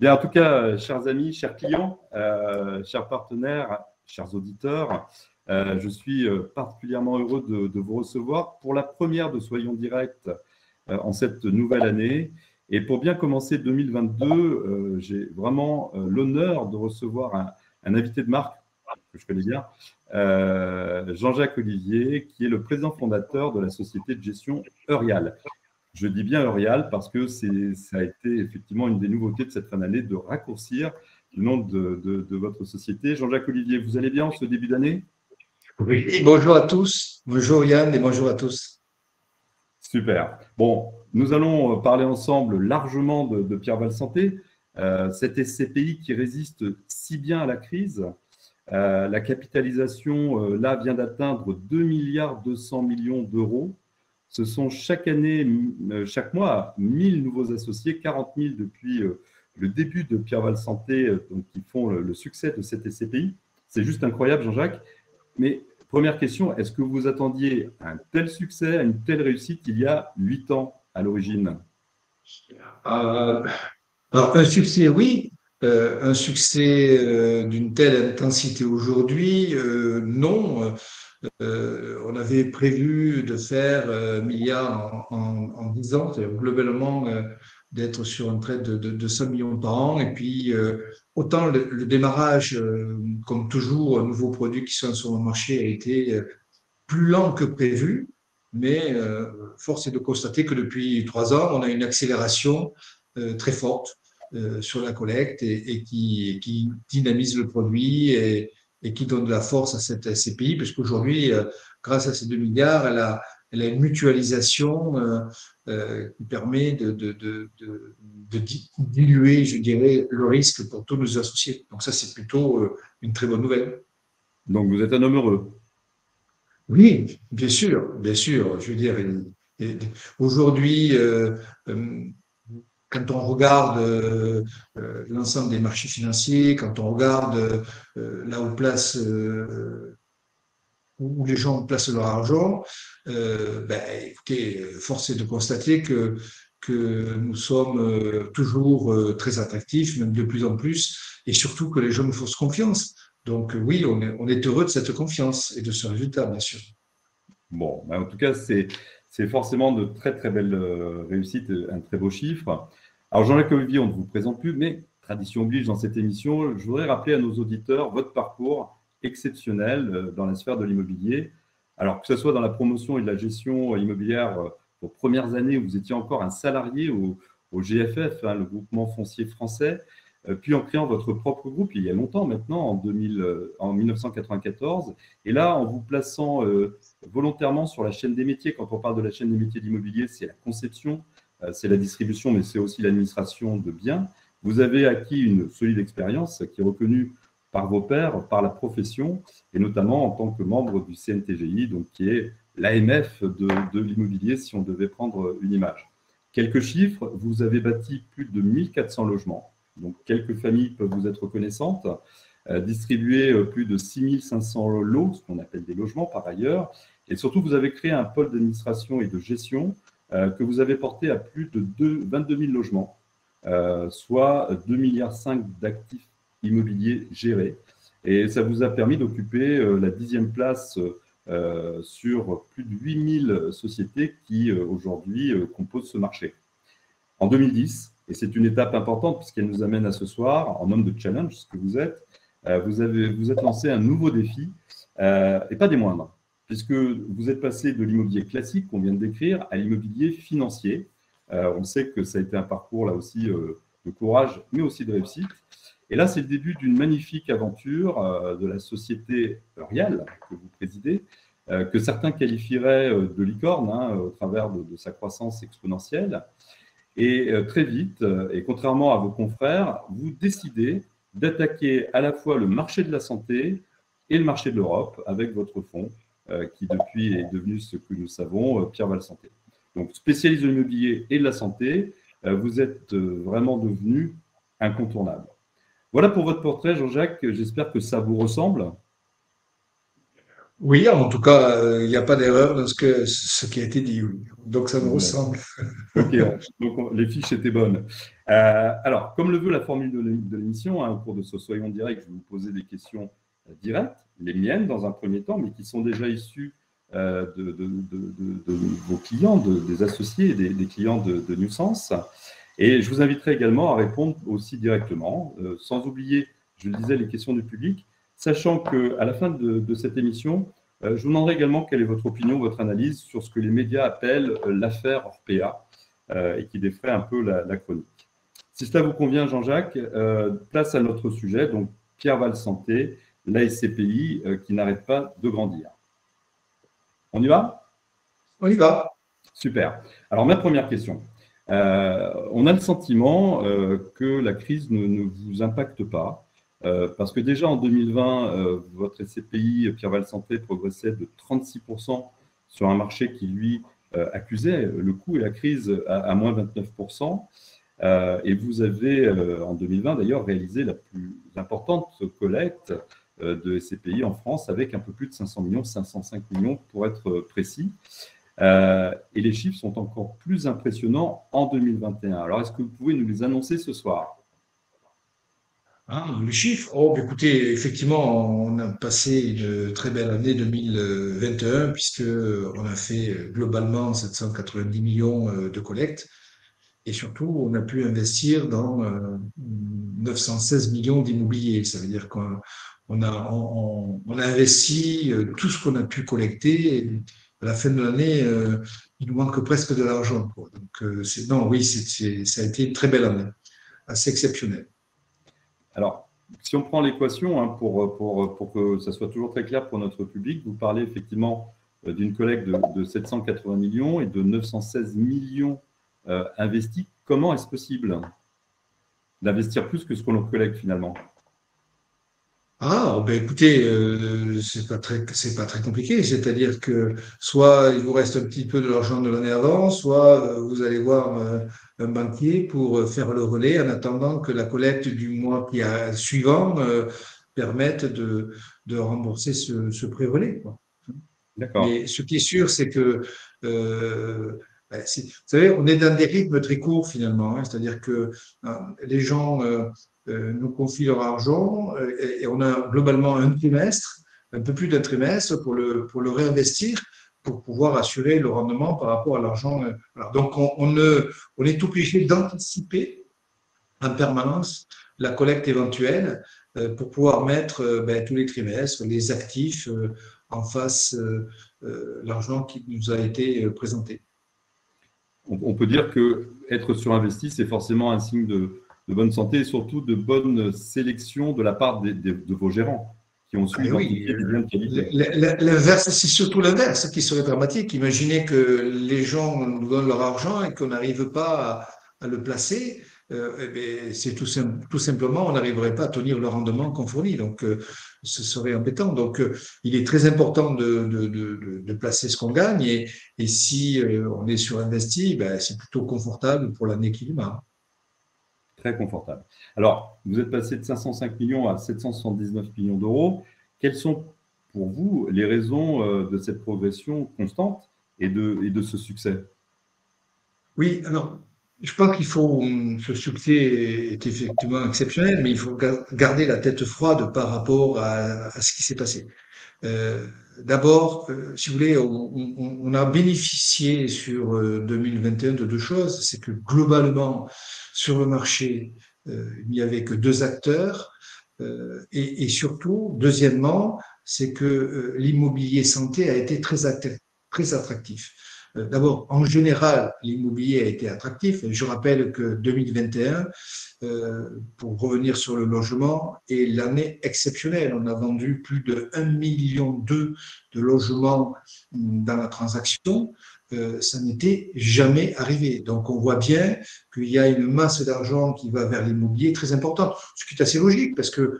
Bien, en tout cas, chers amis, chers clients, chers partenaires, chers auditeurs, je suis particulièrement heureux de vous recevoir pour la première de Soyons Directs en cette nouvelle année. Et pour bien commencer 2022, j'ai vraiment l'honneur de recevoir un invité de marque que je connais bien, Jean-Jacques Olivier, qui est le président fondateur de la société de gestion Eurial. Je dis bien Eurial parce que ça a été effectivement une des nouveautés de cette fin d'année de raccourcir le nom de votre société. Jean-Jacques Olivier, vous allez bien en ce début d'année? Oui, bonjour à tous. Bonjour Yann et bonjour à tous. Super. Bon, nous allons parler ensemble largement de Pierreval Santé, cette SCPI qui résiste si bien à la crise. La capitalisation, là, vient d'atteindre 2,2 milliards d'euros. Ce sont chaque année, chaque mois, 1000 nouveaux associés, 40 000 depuis le début de Pierreval Santé, donc, qui font le succès de cette SCPI. C'est juste incroyable, Jean-Jacques. Mais première question, est-ce que vous attendiez un tel succès, une telle réussite il y a 8 ans à l'origine? Alors, un succès, oui. Un succès d'une telle intensité aujourd'hui, non. On avait prévu de faire milliards en 10 ans, c'est-à-dire globalement d'être sur un trait de 100 millions par an. Et puis, autant le démarrage, comme toujours, un nouveau produit qui sont sur le marché a été plus lent que prévu, mais force est de constater que depuis 3 ans, on a une accélération très forte sur la collecte et qui dynamise le produit et qui donne de la force à cette SCPI, parce qu'aujourd'hui, grâce à ces 2 milliards, elle a une mutualisation qui permet de diluer, je dirais, le risque pour tous nos associés. Donc ça, c'est plutôt une très bonne nouvelle. Donc, vous êtes un homme heureux. Oui, bien sûr, bien sûr. Je veux dire, aujourd'hui, quand on regarde l'ensemble des marchés financiers, quand on regarde là où les gens placent leur argent, écoutez, force est de constater que nous sommes toujours très attractifs, même de plus en plus, et surtout que les gens nous font confiance. Donc oui, on est heureux de cette confiance et de ce résultat, bien sûr. Bon, en tout cas, c'est forcément de très, très belles réussites, un très beau chiffre. Alors, Jean-Jacques Olivier, on ne vous présente plus, mais tradition oblige dans cette émission, je voudrais rappeler à nos auditeurs votre parcours exceptionnel dans la sphère de l'immobilier. Alors, que ce soit dans la promotion et de la gestion immobilière, vos premières années où vous étiez encore un salarié au GFF, le groupement foncier français, puis en créant votre propre groupe il y a longtemps maintenant, en 1994, et là, en vous plaçant volontairement sur la chaîne des métiers. Quand on parle de la chaîne des métiers de l'immobilier, c'est la conception, c'est la distribution, mais c'est aussi l'administration de biens. Vous avez acquis une solide expérience qui est reconnue par vos pairs, par la profession, et notamment en tant que membre du CNTGI, donc qui est l'AMF de l'immobilier, si on devait prendre une image. Quelques chiffres, vous avez bâti plus de 1400 logements, donc quelques familles peuvent vous être reconnaissantes, distribué plus de 6500 lots, ce qu'on appelle des logements par ailleurs, et surtout vous avez créé un pôle d'administration et de gestion que vous avez porté à plus de 22 000 logements, soit 2,5 milliards d'actifs immobiliers gérés. Et ça vous a permis d'occuper la 10e place sur plus de 8000 sociétés qui aujourd'hui composent ce marché. En 2010, et c'est une étape importante puisqu'elle nous amène à ce soir, en homme de challenge, ce que vous êtes, vous êtes lancé un nouveau défi, et pas des moindres, puisque vous êtes passé de l'immobilier classique qu'on vient de décrire à l'immobilier financier. On sait que ça a été un parcours là aussi de courage, mais aussi de réussite. Et là, c'est le début d'une magnifique aventure de la société Eurial que vous présidez, que certains qualifieraient de licorne au travers de sa croissance exponentielle. Et très vite, et contrairement à vos confrères, vous décidez d'attaquer à la fois le marché de la santé et le marché de l'Europe avec votre fonds, qui depuis est devenu ce que nous savons, Pierreval Santé. Donc, spécialiste de l'immobilier et de la santé, vous êtes vraiment devenu incontournable. Voilà pour votre portrait, Jean-Jacques. J'espère que ça vous ressemble. Oui, en tout cas, il n'y a pas d'erreur dans ce qui a été dit. Oui. Donc, ça me Bon, ressemble. ok, les fiches étaient bonnes. Alors, comme le veut la formule de l'émission, hein, au cours de ce Soyons Direct, je vais vous poser des questions directes, les miennes dans un premier temps, mais qui sont déjà issues de vos clients, des associés, des clients de NewSense. Et je vous inviterai également à répondre aussi directement, sans oublier, je le disais, les questions du public, sachant qu'à la fin de cette émission, je vous demanderai également quelle est votre opinion, votre analyse sur ce que les médias appellent l'affaire Orpea et qui défraie un peu la chronique. Si cela vous convient, Jean-Jacques, place à notre sujet, donc Pierre Val Santé, l'ASCPI qui n'arrête pas de grandir. On y va? On y va. Super. Alors, ma première question. On a le sentiment que la crise ne vous impacte pas, parce que déjà en 2020, votre SCPI, Pierre Val Santé, progressait de 36% sur un marché qui, lui, accusait le coût et la crise à moins 29%. Et vous avez, en 2020 d'ailleurs, réalisé la plus importante collecte de SCPI en France, avec un peu plus de 500 millions, 505 millions pour être précis. Et les chiffres sont encore plus impressionnants en 2021. Alors, est-ce que vous pouvez nous les annoncer ce soir? Ah, les chiffres. Oh, bah, écoutez, effectivement, on a passé une très belle année 2021 puisque on a fait globalement 790 millions de collectes et surtout, on a pu investir dans 916 millions d'immobilier. Ça veut dire qu'on a investi tout ce qu'on a pu collecter. Et à la fin de l'année, il nous manque presque de l'argent, quoi. Donc, non, oui, ça a été une très belle année, assez exceptionnelle. Alors, si on prend l'équation, hein, pour que ça soit toujours très clair pour notre public, vous parlez effectivement d'une collecte de 780 millions et de 916 millions investis. Comment est-ce possible d'investir plus que ce qu'on collecte finalement? Ah, ben écoutez, c'est pas très compliqué. C'est-à-dire que soit il vous reste un petit peu de l'argent de l'année avant, soit vous allez voir un banquier pour faire le relais en attendant que la collecte du mois suivant permette de rembourser ce pré-relais, quoi. D'accord. Mais ce qui est sûr, c'est que, vous savez, on est dans des rythmes très courts finalement, hein. C'est-à-dire que les gens nous confient leur argent et on a globalement un trimestre, un peu plus d'un trimestre pour le réinvestir, pour pouvoir assurer le rendement par rapport à l'argent. Voilà. Donc, on est obligé d'anticiper en permanence la collecte éventuelle pour pouvoir mettre tous les trimestres les actifs en face l'argent qui nous a été présenté. On peut dire que être surinvesti, c'est forcément un signe de bonne santé et surtout de bonne sélection de la part de vos gérants qui ont su Ah oui, identifier des biens de qualité. l'inverse, c'est surtout l'inverse qui serait dramatique. Imaginez que les gens nous donnent leur argent et qu'on n'arrive pas à le placer. Eh bien, c'est tout simplement, on n'arriverait pas à tenir le rendement qu'on fournit. Donc, ce serait embêtant. Donc, il est très important de placer ce qu'on gagne. Et si on est surinvesti, ben, c'est plutôt confortable pour l'année qui démarre. Très confortable. Alors, vous êtes passé de 505 millions à 779 millions d'euros. Quelles sont pour vous les raisons de cette progression constante et de ce succès? Oui, alors, je pense qu'il faut, ce succès est effectivement exceptionnel, mais il faut garder la tête froide par rapport à ce qui s'est passé. Euh, D'abord, si vous voulez, on a bénéficié sur 2021 de deux choses. C'est que globalement, sur le marché, il n'y avait que deux acteurs. Et surtout, deuxièmement, c'est que l'immobilier santé a été très attractif. D'abord, en général, l'immobilier a été attractif. Je rappelle que 2021, pour revenir sur le logement, est l'année exceptionnelle. On a vendu plus de 1,2 million de logements dans la transaction. Ça n'était jamais arrivé. Donc, on voit bien qu'il y a une masse d'argent qui va vers l'immobilier très importante, ce qui est assez logique parce que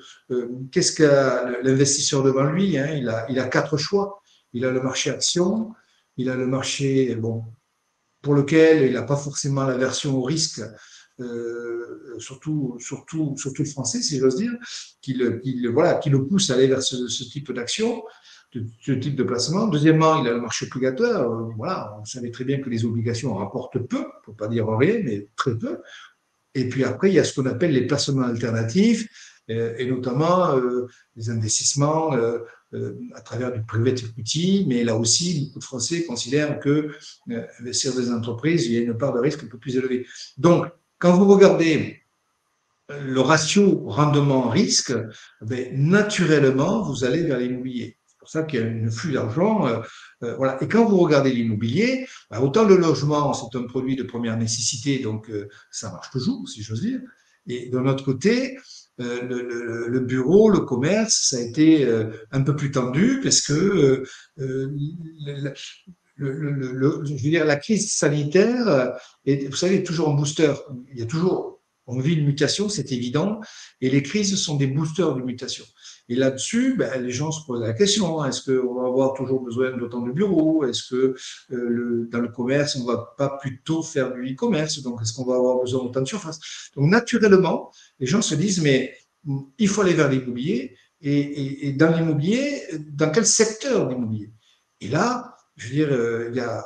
qu'est-ce qu'a l'investisseur devant lui, hein, il a quatre choix. Il a le marché action, il a le marché, bon, pour lequel il n'a pas forcément l'aversion au risque, surtout le français, si j'ose dire, voilà, qui le pousse à aller vers ce type d'action. ce type de placement. Deuxièmement, il a le marché obligatoire. Voilà, on savait très bien que les obligations rapportent peu, pour ne pas dire rien, mais très peu. Et puis après, il y a ce qu'on appelle les placements alternatifs, et notamment les investissements à travers du private equity. Mais là aussi, beaucoup de Français considèrent que investir dans des entreprises, il y a une part de risque un peu plus élevée. Donc, quand vous regardez le ratio rendement-risque, naturellement, vous allez vers l'immobilier. C'est pour ça qu'il y a un flux d'argent. Voilà. Et quand vous regardez l'immobilier, autant le logement, c'est un produit de première nécessité, donc ça marche toujours, si j'ose dire. Et d'un autre côté, le bureau, le commerce, ça a été un peu plus tendu parce que je veux dire, la crise sanitaire est, vous savez, toujours un booster. Il y a toujours, on vit une mutation, c'est évident, et les crises sont des boosters de mutation. Et là-dessus, les gens se posent la question, est-ce qu'on va avoir toujours besoin d'autant de bureaux? Est-ce que dans le commerce, on ne va pas plutôt faire du e-commerce? Donc, est-ce qu'on va avoir besoin d'autant de surface? Donc, naturellement, les gens se disent, mais il faut aller vers l'immobilier. Et dans l'immobilier, dans quel secteur d'immobilier? Et là, je veux dire, il y a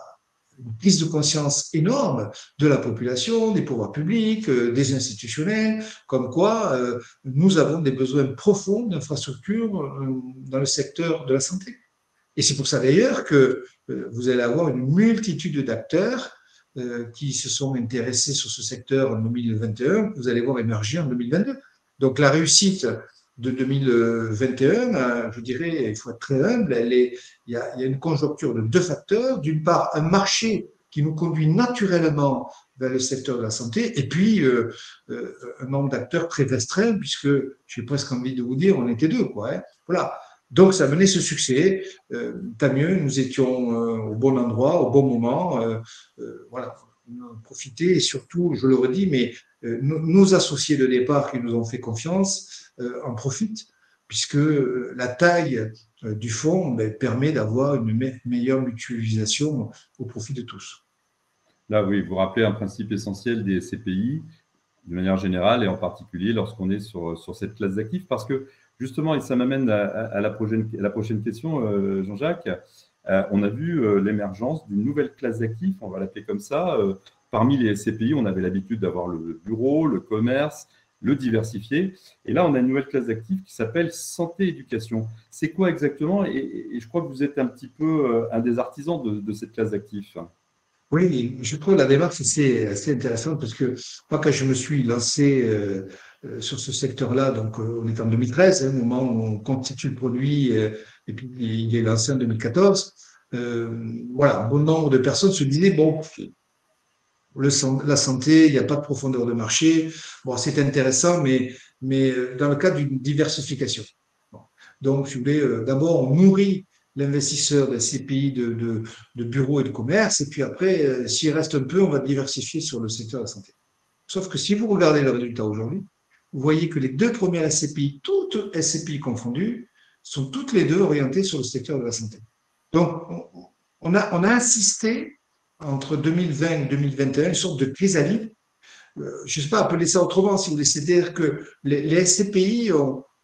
une prise de conscience énorme de la population, des pouvoirs publics, des institutionnels, comme quoi nous avons des besoins profonds d'infrastructures dans le secteur de la santé. Et c'est pour ça d'ailleurs que vous allez avoir une multitude d'acteurs qui se sont intéressés sur ce secteur en 2021, que vous allez voir émerger en 2022. Donc la réussite de 2021, je dirais, il faut être très humble, il y a une conjoncture de deux facteurs. D'une part, un marché qui nous conduit naturellement vers le secteur de la santé, et puis un nombre d'acteurs très restreint, puisque j'ai presque envie de vous dire, on était deux, quoi. Hein. Voilà. Donc, ça a mené ce succès. Tant mieux, nous étions au bon endroit, au bon moment. Voilà, on a profité et surtout, je le redis, mais nos associés de départ qui nous ont fait confiance en profitent, puisque la taille du fonds permet d'avoir une meilleure mutualisation au profit de tous. Là, oui, vous rappelez un principe essentiel des CPI, de manière générale, et en particulier lorsqu'on est sur cette classe d'actifs, parce que justement, et ça m'amène à la prochaine question, Jean-Jacques, on a vu l'émergence d'une nouvelle classe d'actifs, on va l'appeler comme ça. Parmi les SCPI, on avait l'habitude d'avoir le bureau, le commerce, le diversifié. Et là, on a une nouvelle classe d'actifs qui s'appelle santé-éducation. C'est quoi exactement? Et je crois que vous êtes un petit peu un des artisans de cette classe d'actifs. Oui, je trouve la démarche assez intéressante parce que moi, quand je me suis lancé sur ce secteur-là, donc on est en 2013, au moment où on constitue le produit, et puis il est lancé en 2014. Voilà, un bon nombre de personnes se disaient, bon, la santé, il n'y a pas de profondeur de marché. Bon, c'est intéressant, mais dans le cadre d'une diversification. Bon. Donc, si vous voulez, d'abord, on nourrit l'investisseur des CPI de bureaux et de commerce, et puis après, s'il reste un peu, on va diversifier sur le secteur de la santé. Sauf que si vous regardez le résultat aujourd'hui, vous voyez que les deux premières SCPI, toutes SCPI confondues, sont toutes les deux orientées sur le secteur de la santé. Donc, on a insisté entre 2020 et 2021, une sorte de chrysalide. Je ne sais pas appeler ça autrement, si vous voulez, c'est-à-dire que les SCPI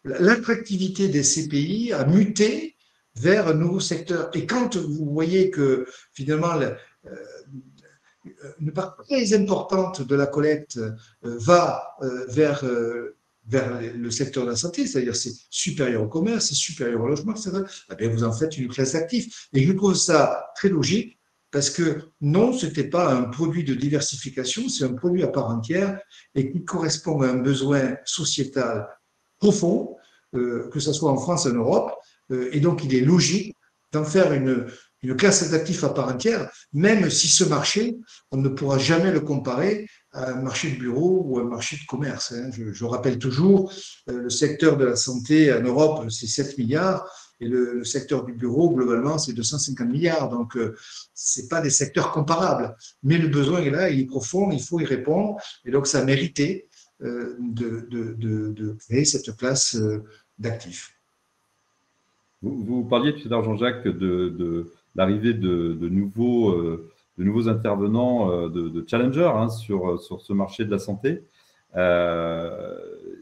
l'attractivité des SCPI a muté vers un nouveau secteur. Et quand vous voyez que finalement une part très importante de la collecte va vers le secteur de la santé, c'est-à-dire c'est supérieur au commerce, c'est supérieur au logement, etc., eh bien vous en faites une classe d'actifs. Et je trouve ça très logique. Parce que non, ce n'était pas un produit de diversification, c'est un produit à part entière et qui correspond à un besoin sociétal profond, que ce soit en France ou en Europe. Et donc, il est logique d'en faire une classe d'actifs à part entière, même si ce marché, on ne pourra jamais le comparer à un marché de bureau ou à un marché de commerce. Je rappelle toujours, le secteur de la santé en Europe, c'est 7 milliards. Et le secteur du bureau, globalement, c'est 250 milliards. Donc, ce n'est pas des secteurs comparables. Mais le besoin est là, il est profond, il faut y répondre. Et donc, ça a mérité de créer cette classe d'actifs. Vous parliez tout à l'heure, Jean-Jacques, de l'arrivée de nouveaux intervenants, de challengers sur ce marché de la santé.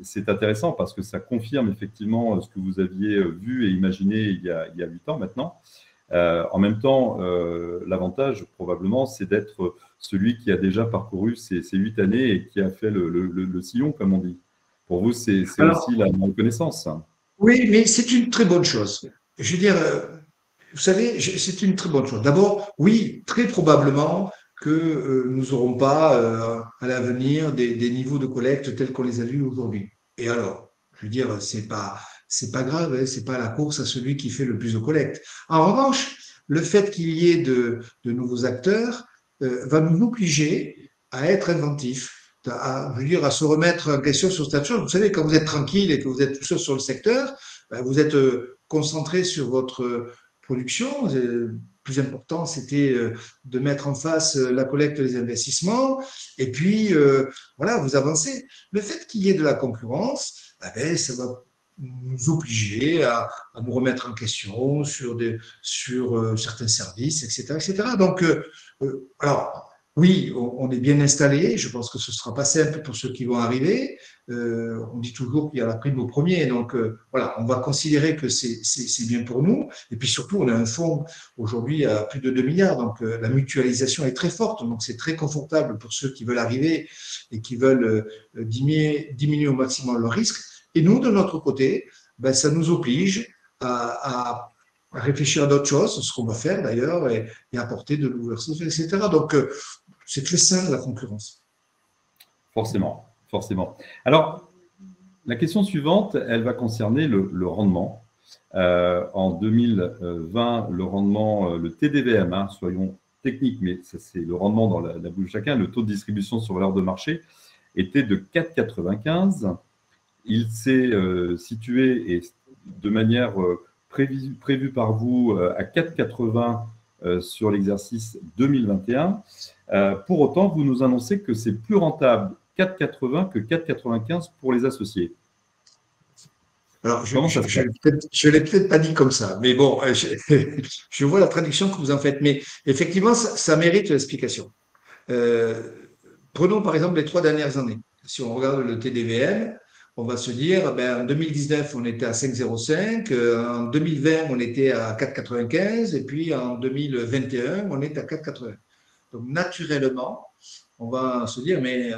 c'est intéressant parce que ça confirme effectivement ce que vous aviez vu et imaginé il y a 8 ans maintenant. En même temps, l'avantage probablement, c'est d'être celui qui a déjà parcouru ces 8 années et qui a fait le sillon, comme on dit. Pour vous, c'est aussi la reconnaissance. Oui, mais c'est une très bonne chose. Je veux dire, vous savez, c'est une très bonne chose. D'abord, oui, très probablement que nous n'aurons pas à l'avenir des niveaux de collecte tels qu'on les a vus aujourd'hui. Et alors, je veux dire, c'est pas grave, hein, c'est pas la course à celui qui fait le plus de collecte. En revanche, le fait qu'il y ait de nouveaux acteurs va nous obliger à être inventifs. Je veux dire, à se remettre en question sur cette chose. Vous savez, quand vous êtes tranquille et que vous êtes tout seul sur le secteur, ben, vous êtes concentré sur votre production. Le plus important, c'était de mettre en face la collecte des investissements. Et puis, voilà, vous avancez. Le fait qu'il y ait de la concurrence, ben, ça va nous obliger à nous remettre en question sur certains services, etc., etc. Donc, alors, oui, on est bien installé. Je pense que ce sera pas simple pour ceux qui vont arriver. On dit toujours qu'il y a la prime au premier. Donc, voilà, on va considérer que c'est bien pour nous. Et puis surtout, on a un fonds aujourd'hui à plus de 2 milliards. Donc, la mutualisation est très forte. Donc, c'est très confortable pour ceux qui veulent arriver et qui veulent diminuer au maximum leur risque. Et nous, de notre côté, ben, ça nous oblige à réfléchir à d'autres choses, ce qu'on va faire d'ailleurs, et apporter de l'ouverture, etc. Donc, c'est très sain, la concurrence. Forcément, forcément. Alors, la question suivante, elle va concerner le rendement. En 2020, le rendement, le TDVM, hein, soyons techniques, mais c'est le rendement dans la bouche de chacun, le taux de distribution sur valeur de marché était de 4,95. Il s'est situé et de manière prévue par vous à 4,80 sur l'exercice 2021. Pour autant, vous nous annoncez que c'est plus rentable 4,80 que 4,95 pour les associés. Alors, je ne l'ai peut-être pas dit comme ça, mais bon, je vois la traduction que vous en faites. Mais effectivement, ça mérite l'explication. Prenons par exemple les 3 dernières années. Si on regarde le TDVM, on va se dire, ben, en 2019, on était à 5,05, en 2020, on était à 4,95, et puis en 2021, on est à 4,80. Donc, naturellement, on va se dire, mais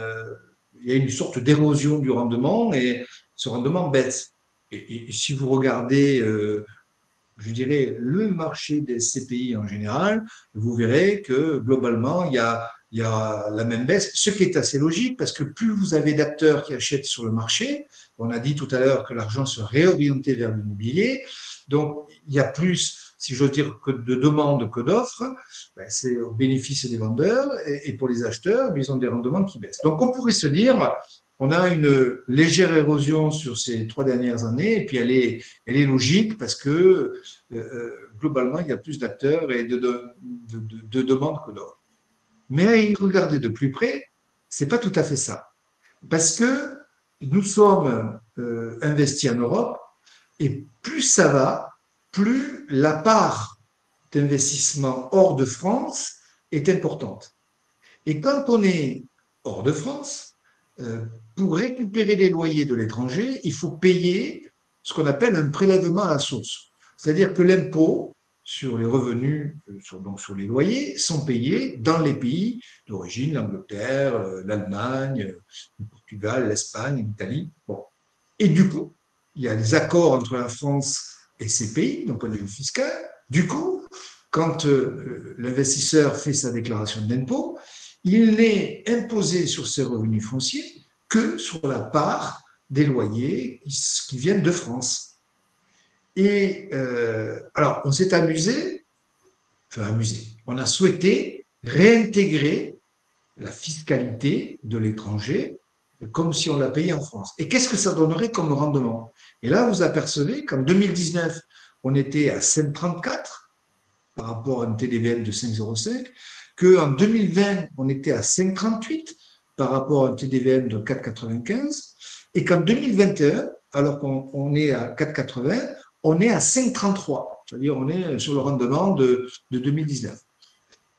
il y a une sorte d'érosion du rendement et ce rendement baisse. Et si vous regardez, je dirais, le marché des CPI en général, vous verrez que globalement, il y a la même baisse, ce qui est assez logique parce que plus vous avez d'acteurs qui achètent sur le marché, on a dit tout à l'heure que l'argent se réorientait vers l'immobilier, donc il y a plus, si j'ose dire, que de demandes que d'offres, ben c'est au bénéfice des vendeurs et pour les acheteurs, ils ont des rendements qui baissent. Donc on pourrait se dire, on a une légère érosion sur ces 3 dernières années, et puis elle est logique parce que globalement, il y a plus d'acteurs et de demandes que d'offres. Mais à y regarder de plus près, c'est pas tout à fait ça. Parce que nous sommes investis en Europe et plus ça va, plus la part d'investissement hors de France est importante. Et quand on est hors de France, pour récupérer les loyers de l'étranger, il faut payer ce qu'on appelle un prélèvement à la source. C'est-à-dire que l'impôt sur les revenus, donc sur les loyers, sont payés dans les pays d'origine, l'Angleterre, l'Allemagne, le Portugal, l'Espagne, l'Italie. Bon. Et du coup, il y a des accords entre la France et ces pays, donc au niveau fiscal. Du coup, quand l'investisseur fait sa déclaration d'impôt, il n'est imposé sur ses revenus fonciers que sur la part des loyers qui viennent de France. Et alors, on s'est amusé, on a souhaité réintégrer la fiscalité de l'étranger comme si on la payait en France. Et qu'est-ce que ça donnerait comme rendement? Et là, vous apercevez qu'en 2019, on était à 5,34 par rapport à un TDVM de 5,05, qu'en 2020, on était à 5,38 par rapport à un TDVM de 4,95, et qu'en 2021, alors qu'on est à 4,80, on est à 5,33, c'est-à-dire on est sur le rendement de 2019.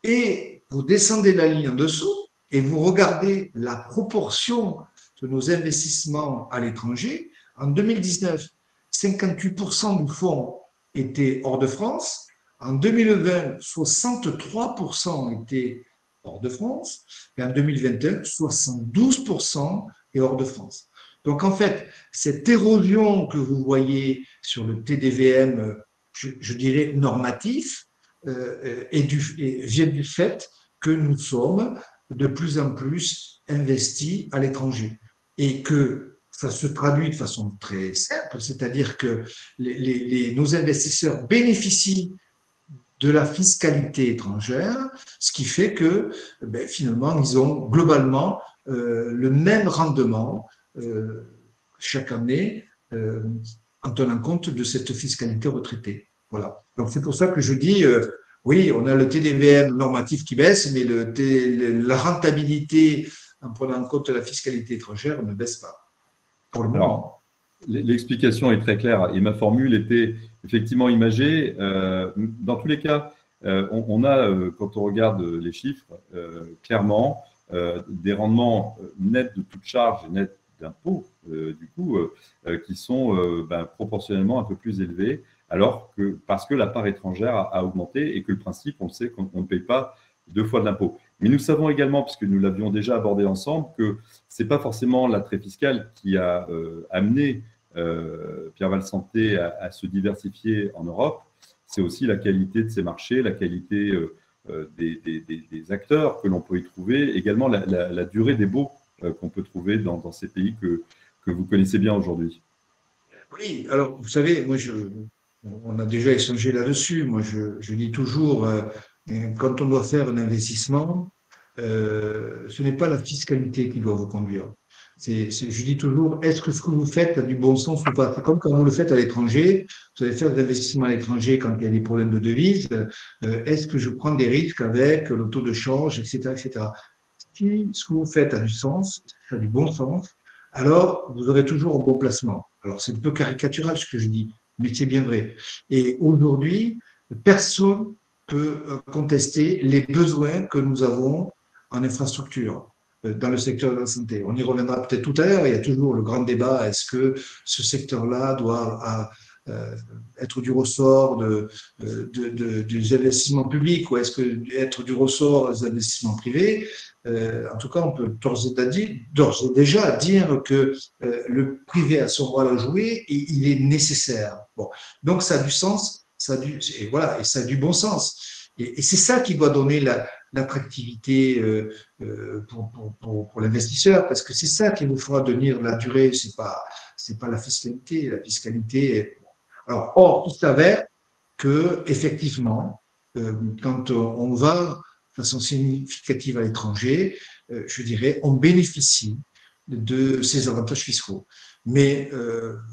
Et vous descendez la ligne en dessous et vous regardez la proportion de nos investissements à l'étranger. En 2019, 58% du fonds étaient hors de France. En 2020, 63% étaient hors de France. Et en 2021, 72% est hors de France. Donc, en fait, cette érosion que vous voyez sur le TDVM, je dirais normatif, vient du fait que nous sommes de plus en plus investis à l'étranger et que ça se traduit de façon très simple, c'est-à-dire que nos investisseurs bénéficient de la fiscalité étrangère, ce qui fait que finalement, ils ont globalement le même rendement chaque année en tenant compte de cette fiscalité retraitée. Voilà. Donc c'est pour ça que je dis, oui, on a le TDVM normatif qui baisse, mais la rentabilité en prenant en compte la fiscalité étrangère ne baisse pas, pour le moment. Alors, l'explication est très claire et ma formule était effectivement imagée. Dans tous les cas, on a, quand on regarde les chiffres, clairement des rendements nets de toute charge et nets d'impôts, du coup, qui sont proportionnellement un peu plus élevés, alors que parce que la part étrangère a augmenté et que le principe, on le sait, qu'on ne paye pas deux fois de l'impôt. Mais nous savons également, puisque nous l'avions déjà abordé ensemble, que ce n'est pas forcément l'attrait fiscal qui a amené Pierre Val Santé à se diversifier en Europe, c'est aussi la qualité de ses marchés, la qualité des acteurs que l'on peut y trouver, également la durée des baux qu'on peut trouver dans ces pays que vous connaissez bien aujourd'hui. Oui, alors vous savez, on a déjà échangé là-dessus. Moi, je dis toujours, quand on doit faire un investissement, ce n'est pas la fiscalité qui doit vous conduire. Je dis toujours, est-ce que ce que vous faites a du bon sens ou pas? C'est comme quand vous le faites à l'étranger, vous allez faire des investissements à l'étranger quand il y a des problèmes de devise, est-ce que je prends des risques avec le taux de change, etc., etc. Si ce que vous faites a du sens, a du bon sens, alors vous aurez toujours un bon placement. Alors c'est un peu caricatural ce que je dis, mais c'est bien vrai. Et aujourd'hui, personne peut contester les besoins que nous avons en infrastructure dans le secteur de la santé. On y reviendra peut-être tout à l'heure. Il y a toujours le grand débat, est-ce que ce secteur-là doit être du ressort des investissements publics ou est-ce que être du ressort des investissements privés? En tout cas, on peut d'ores et déjà dire que le privé a son rôle à jouer et il est nécessaire. Bon, donc ça a du sens, et voilà, et ça a du bon sens. Et c'est ça qui doit donner l'attractivité pour l'investisseur, parce que c'est ça qui nous fera tenir la durée. C'est pas la fiscalité. La fiscalité. Alors, or, il s'avère que effectivement, quand on va de façon significative à l'étranger, je dirais, on bénéficie de ces avantages fiscaux. Mais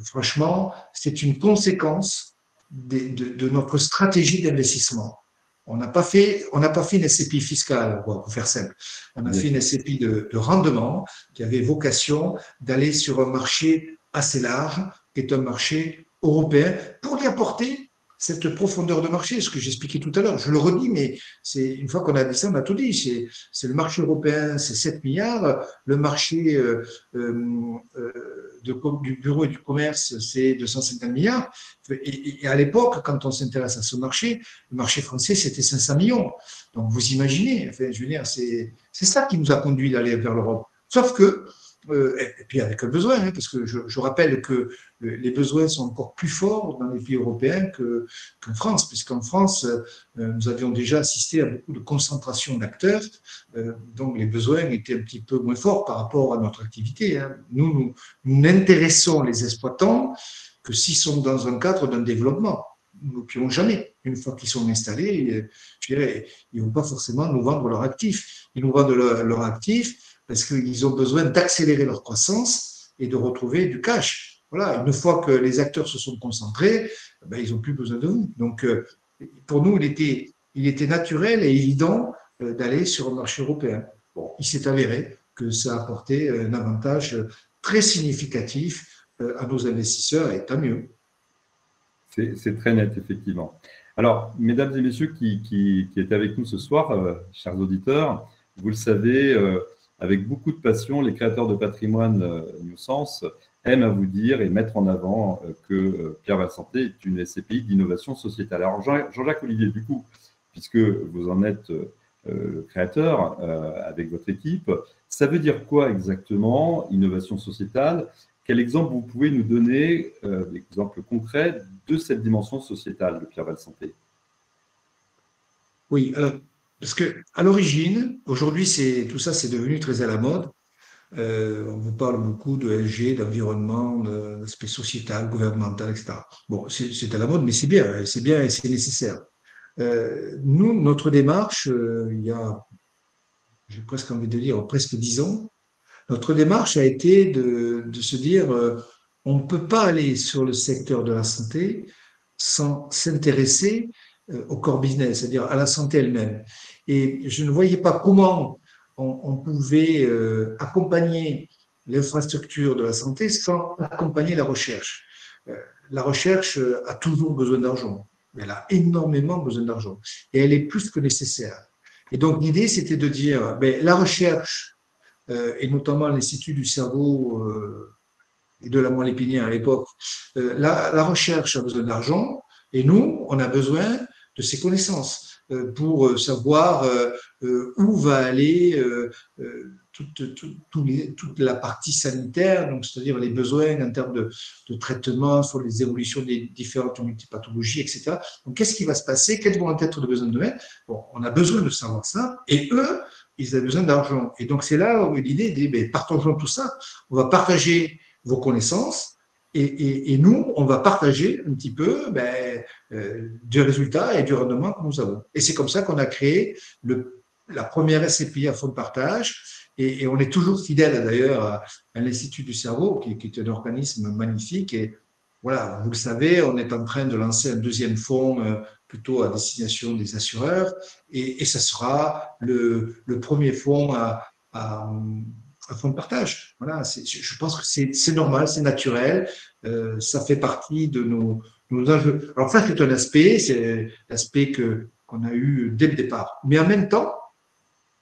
franchement, c'est une conséquence de notre stratégie d'investissement. On n'a pas fait une SCPI fiscale, pour faire simple. On a fait une SCPI de rendement qui avait vocation d'aller sur un marché assez large, qui est un marché européen, pour y apporter cette profondeur de marché, ce que j'expliquais tout à l'heure. Je le redis, mais une fois qu'on a dit ça, on a tout dit. C'est le marché européen, c'est 7 milliards. Le marché du bureau et du commerce, c'est 250 milliards. Et à l'époque, quand on s'intéresse à ce marché, le marché français, c'était 500 millions. Donc, vous imaginez, enfin, je veux dire, c'est ça qui nous a conduit d'aller vers l'Europe. Sauf que, et puis avec le besoin, parce que je rappelle que les besoins sont encore plus forts dans les pays européens qu'en France, puisqu'en France, nous avions déjà assisté à beaucoup de concentration d'acteurs, donc les besoins étaient un petit peu moins forts par rapport à notre activité. Nous n'intéressons les exploitants que s'ils sont dans un cadre d'un développement. Nous n'occupons jamais. Une fois qu'ils sont installés, je dirais, ils ne vont pas forcément nous vendre leur actif. Ils nous vendent leur actif parce qu'ils ont besoin d'accélérer leur croissance et de retrouver du cash. Voilà, une fois que les acteurs se sont concentrés, ils n'ont plus besoin de vous. Donc, pour nous, il était naturel et évident d'aller sur le marché européen. Bon, il s'est avéré que ça a apporté un avantage très significatif à nos investisseurs, et tant mieux. C'est très net, effectivement. Alors, mesdames et messieurs qui êtes avec nous ce soir, chers auditeurs, vous le savez, avec beaucoup de passion, les créateurs de patrimoine New Sens aiment à vous dire et mettre en avant que Pierre Valsanté est une SCPI d'innovation sociétale. Alors Jean-Jacques Olivier, du coup, puisque vous en êtes le créateur avec votre équipe, ça veut dire quoi exactement, innovation sociétale? Quel exemple vous pouvez nous donner, d'exemples concrets de cette dimension sociétale de Pierre Valsanté? Oui, alors, parce que à l'origine, aujourd'hui, tout ça, c'est devenu très à la mode. On vous parle beaucoup de LG, d'environnement, d'aspect sociétal, gouvernemental, etc. Bon, c'est à la mode, mais c'est bien et c'est nécessaire. Nous, notre démarche, il y a, j'ai presque envie de dire, presque 10 ans, notre démarche a été de se dire, on ne peut pas aller sur le secteur de la santé sans s'intéresser au core business, c'est-à-dire à la santé elle-même. Et je ne voyais pas comment on pouvait accompagner l'infrastructure de la santé sans accompagner la recherche. La recherche a toujours besoin d'argent. Elle a énormément besoin d'argent. Et elle est plus que nécessaire. Et donc, l'idée, c'était de dire, ben, la recherche, et notamment l'Institut du cerveau et de la moelle épinière à l'époque, la recherche a besoin d'argent et nous, on a besoin de ces connaissances pour savoir où va aller toute la partie sanitaire, donc c'est-à-dire les besoins en termes de traitement sur les évolutions des différentes multipathologies, etc. Donc, qu'est-ce qui va se passer? Quels vont être les besoins de demain? Bon, on a besoin de savoir ça, et eux, ils ont besoin d'argent. Et donc, c'est là où l'idée dit, ben, partageons tout ça, on va partager vos connaissances, et nous, on va partager un petit peu du résultat et du rendement que nous avons. Et c'est comme ça qu'on a créé la première SCPI à fonds de partage, et on est toujours fidèle d'ailleurs à l'Institut du cerveau, qui est un organisme magnifique. Et voilà, vous le savez, on est en train de lancer un deuxième fonds plutôt à destination des assureurs, et ça sera le premier fonds à fonds de partage. Voilà, je pense que c'est normal, c'est naturel, ça fait partie de nos enjeux. Alors ça, c'est l'aspect qu'on a eu dès le départ. Mais en même temps,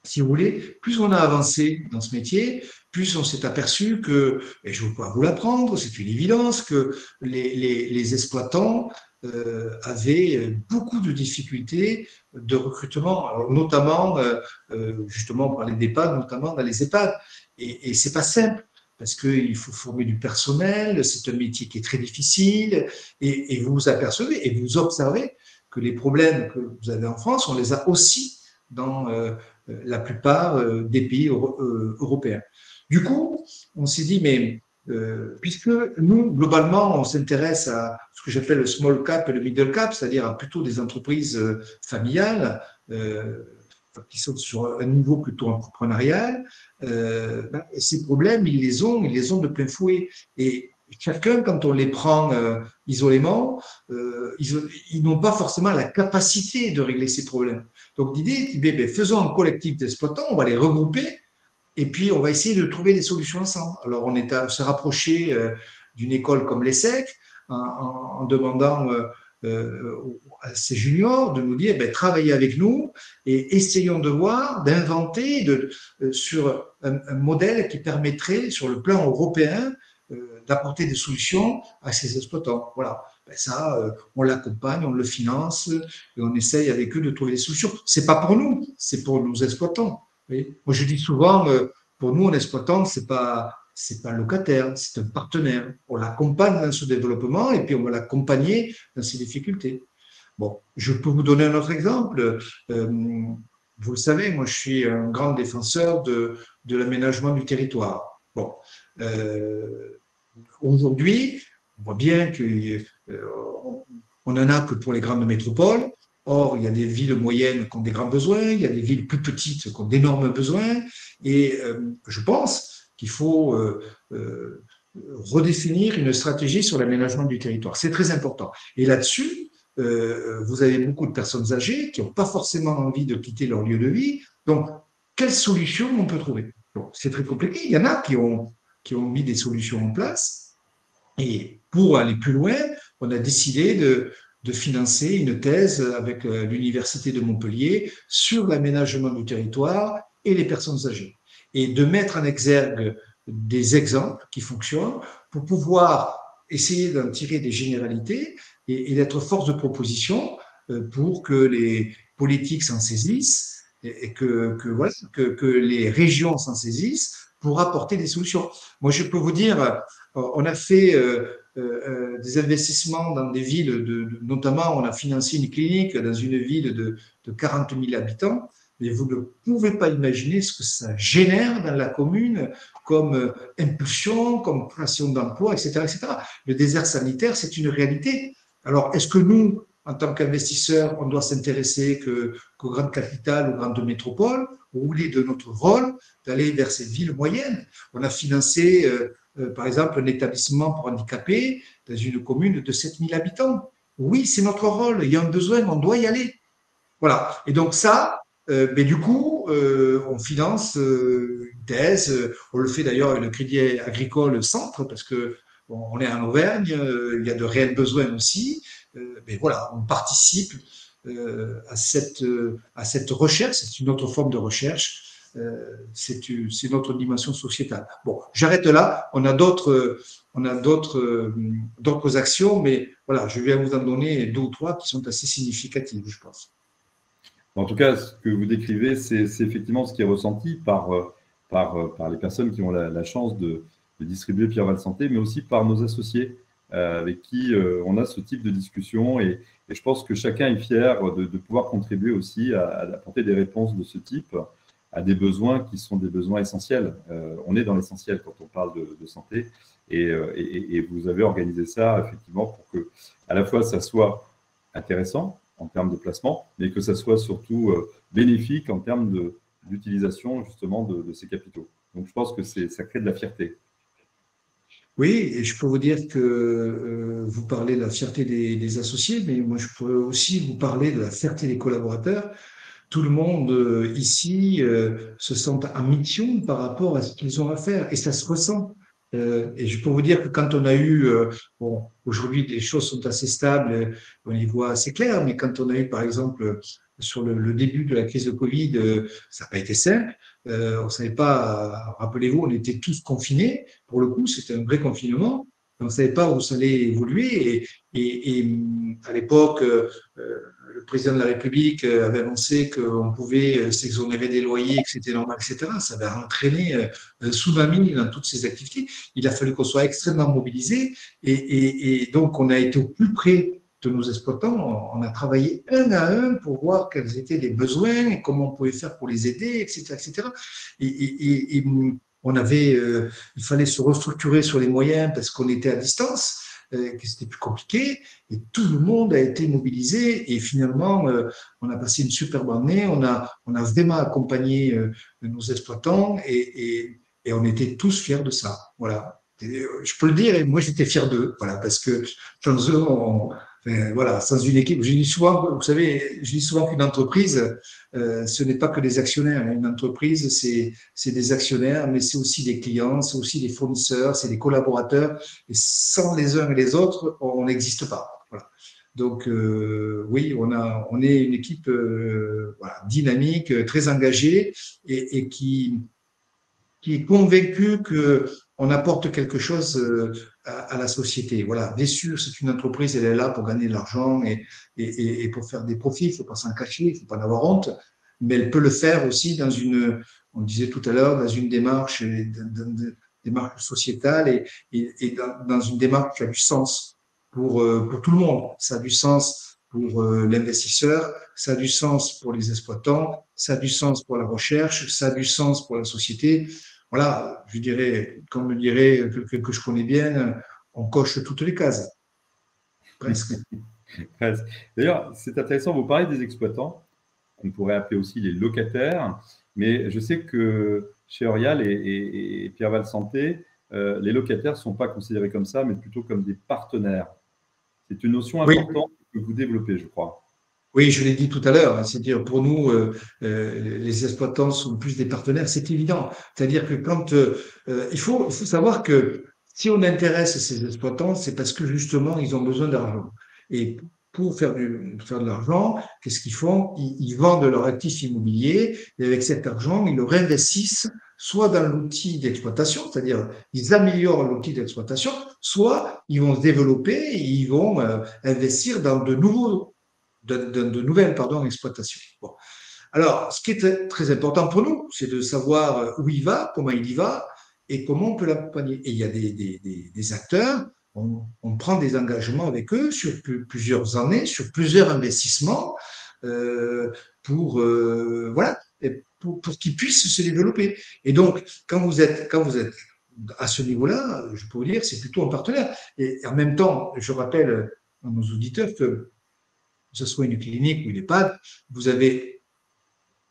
si vous voulez, plus on a avancé dans ce métier, plus on s'est aperçu que, et je ne vais pas vous l'apprendre, c'est une évidence, que les exploitants avaient beaucoup de difficultés de recrutement, alors notamment, justement, on parlait d'EHPAD, notamment dans les EHPAD. Et c'est pas simple, parce qu'il faut former du personnel, c'est un métier qui est très difficile, et vous vous apercevez, et vous observez que les problèmes que vous avez en France, on les a aussi dans la plupart des pays européens. Du coup, on s'est dit, mais puisque nous, globalement, on s'intéresse à ce que j'appelle le small cap et le middle cap, c'est-à-dire à plutôt des entreprises familiales qui sont sur un niveau plutôt entrepreneurial, ces problèmes, ils les ont de plein fouet. Et chacun, quand on les prend isolément, ils n'ont pas forcément la capacité de régler ces problèmes. Donc l'idée est, ben, faisons un collectif d'exploitants, on va les regrouper, et puis on va essayer de trouver des solutions ensemble. Alors on s'est rapproché d'une école comme l'ESSEC en demandant à ces juniors de nous dire, ben, travaillez avec nous et essayons de voir, d'inventer sur un modèle qui permettrait, sur le plan européen, d'apporter des solutions à ces exploitants. Voilà. Ben ça, on l'accompagne, on le finance et on essaye avec eux de trouver des solutions. C'est pas pour nous, c'est pour nos exploitants. Oui. Moi, je dis souvent, pour nous, un exploitant, c'est pas un locataire, c'est un partenaire. On l'accompagne dans ce développement et puis on va l'accompagner dans ses difficultés. Bon, je peux vous donner un autre exemple. Vous le savez, moi, je suis un grand défenseur de l'aménagement du territoire. Bon, aujourd'hui, on voit bien qu'on n'en a que pour les grandes métropoles. Or, il y a des villes moyennes qui ont des grands besoins, il y a des villes plus petites qui ont d'énormes besoins, et je pense qu'il faut redéfinir une stratégie sur l'aménagement du territoire. C'est très important. Et là-dessus, vous avez beaucoup de personnes âgées qui n'ont pas forcément envie de quitter leur lieu de vie. Donc, quelle solution on peut trouver? Bon, c'est très compliqué. Il y en a qui ont mis des solutions en place. Et pour aller plus loin, on a décidé de financer une thèse avec l'Université de Montpellier sur l'aménagement du territoire et les personnes âgées. et de mettre en exergue des exemples qui fonctionnent pour pouvoir essayer d'en tirer des généralités et d'être force de proposition pour que les politiques s'en saisissent et voilà, que les régions s'en saisissent pour apporter des solutions. Moi, je peux vous dire, on a fait des investissements dans des villes, notamment on a financé une clinique dans une ville de 40 000 habitants, mais vous ne pouvez pas imaginer ce que ça génère dans la commune comme impulsion, comme création d'emplois, etc., etc. Le désert sanitaire, c'est une réalité. Alors, est-ce que nous, en tant qu'investisseurs, on doit s'intéresser qu'aux grandes capitales, aux grandes métropoles, ou il est de notre rôle d'aller vers ces villes moyennes? On a financé, par exemple, un établissement pour handicapés dans une commune de 7 000 habitants. Oui, c'est notre rôle, il y a un besoin, on doit y aller. Voilà. Et donc ça, mais du coup, on finance une thèse. On le fait d'ailleurs avec le Crédit Agricole Centre parce que bon, on est en Auvergne, il y a de réels besoins aussi. Mais voilà, on participe à cette recherche. C'est une autre forme de recherche. C'est notre dimension sociétale. Bon, j'arrête là. D'autres actions, mais voilà, je vais vous en donner 2 ou 3 qui sont assez significatives, je pense. En tout cas, ce que vous décrivez, c'est effectivement ce qui est ressenti par les personnes qui ont la chance de distribuer Pierre-Val Santé, mais aussi par nos associés avec qui on a ce type de discussion. Et je pense que chacun est fier de pouvoir contribuer aussi à apporter des réponses de ce type à des besoins qui sont des besoins essentiels. On est dans l'essentiel quand on parle de santé. Et vous avez organisé ça effectivement pour que à la fois ça soit intéressant en termes de placement, mais que ça soit surtout bénéfique en termes d'utilisation justement de ces capitaux. Donc je pense que ça crée de la fierté. Oui, et je peux vous dire que vous parlez de la fierté des associés, mais moi je peux aussi vous parler de la fierté des collaborateurs. Tout le monde ici se sent en mission par rapport à ce qu'ils ont à faire, et ça se ressent. Et je peux vous dire que quand on a eu, bon, aujourd'hui les choses sont assez stables, on y voit assez clair, mais quand on a eu par exemple sur le début de la crise de Covid, ça n'a pas été simple. On ne savait pas, rappelez-vous, on était tous confinés. Pour le coup, c'était un vrai confinement. On ne savait pas où ça allait évoluer. Et à l'époque, le président de la République avait annoncé qu'on pouvait s'exonérer des loyers, que c'était normal, etc. Ça avait entraîné un tsunami dans toutes ces activités. Il a fallu qu'on soit extrêmement mobilisés. Et donc, on a été au plus près de nos exploitants. On a travaillé un à un pour voir quels étaient les besoins et comment on pouvait faire pour les aider, etc., etc. Et on avait, il fallait se restructurer sur les moyens parce qu'on était à distance, que c'était plus compliqué. Et tout le monde a été mobilisé. Et finalement, on a passé une superbe année. On a vraiment accompagné nos exploitants et on était tous fiers de ça. Voilà. Et, je peux le dire, et moi j'étais fier d'eux, voilà, parce que sans eux, voilà, sans une équipe, je dis souvent, vous savez, je dis souvent qu'une entreprise, ce n'est pas que des actionnaires. Une entreprise, c'est des actionnaires, mais c'est aussi des clients, c'est aussi des fournisseurs, c'est des collaborateurs. Et sans les uns et les autres, on n'existe pas. Voilà. Donc oui, on est une équipe voilà, dynamique, très engagée et qui est convaincue que on apporte quelque chose à la société. Voilà, bien sûr, c'est une entreprise, elle est là pour gagner de l'argent et pour faire des profits. Il ne faut pas s'en cacher, il ne faut pas en avoir honte, mais elle peut le faire aussi dans une, on disait tout à l'heure, dans une démarche sociétale et dans une démarche qui a du sens pour tout le monde. Ça a du sens pour l'investisseur, ça a du sens pour les exploitants, ça a du sens pour la recherche, ça a du sens pour la société. Voilà, je dirais, comme me dirait quelqu'un que je connais bien, on coche toutes les cases, presque. D'ailleurs, c'est intéressant, vous parlez des exploitants, qu'on pourrait appeler aussi les locataires, mais je sais que chez Orial et Pierre-Val Santé, les locataires ne sont pas considérés comme ça, mais plutôt comme des partenaires. C'est une notion Oui, importante que vous développez, je crois. oui, je l'ai dit tout à l'heure, hein, c'est-à-dire pour nous, les exploitants sont plus des partenaires, c'est évident. C'est-à-dire que quand il faut savoir que si on intéresse ces exploitants, c'est parce que justement ils ont besoin d'argent. Et pour faire de l'argent, qu'est-ce qu'ils font? Ils vendent leur actif immobilier et avec cet argent, ils le réinvestissent soit dans l'outil d'exploitation, c'est-à-dire ils améliorent l'outil d'exploitation, soit ils vont se développer et ils vont investir dans de nouvelles exploitations. Bon. Alors, ce qui est très, très important pour nous, c'est de savoir où il va, comment il y va et comment on peut l'accompagner. Et il y a des acteurs, on prend des engagements avec eux sur plusieurs années, sur plusieurs investissements voilà, pour qu'ils puissent se développer. Et donc, quand vous êtes à ce niveau-là, je peux vous dire, c'est plutôt un partenaire. Et en même temps, je rappelle à nos auditeurs que ce soit une clinique ou une EHPAD, vous avez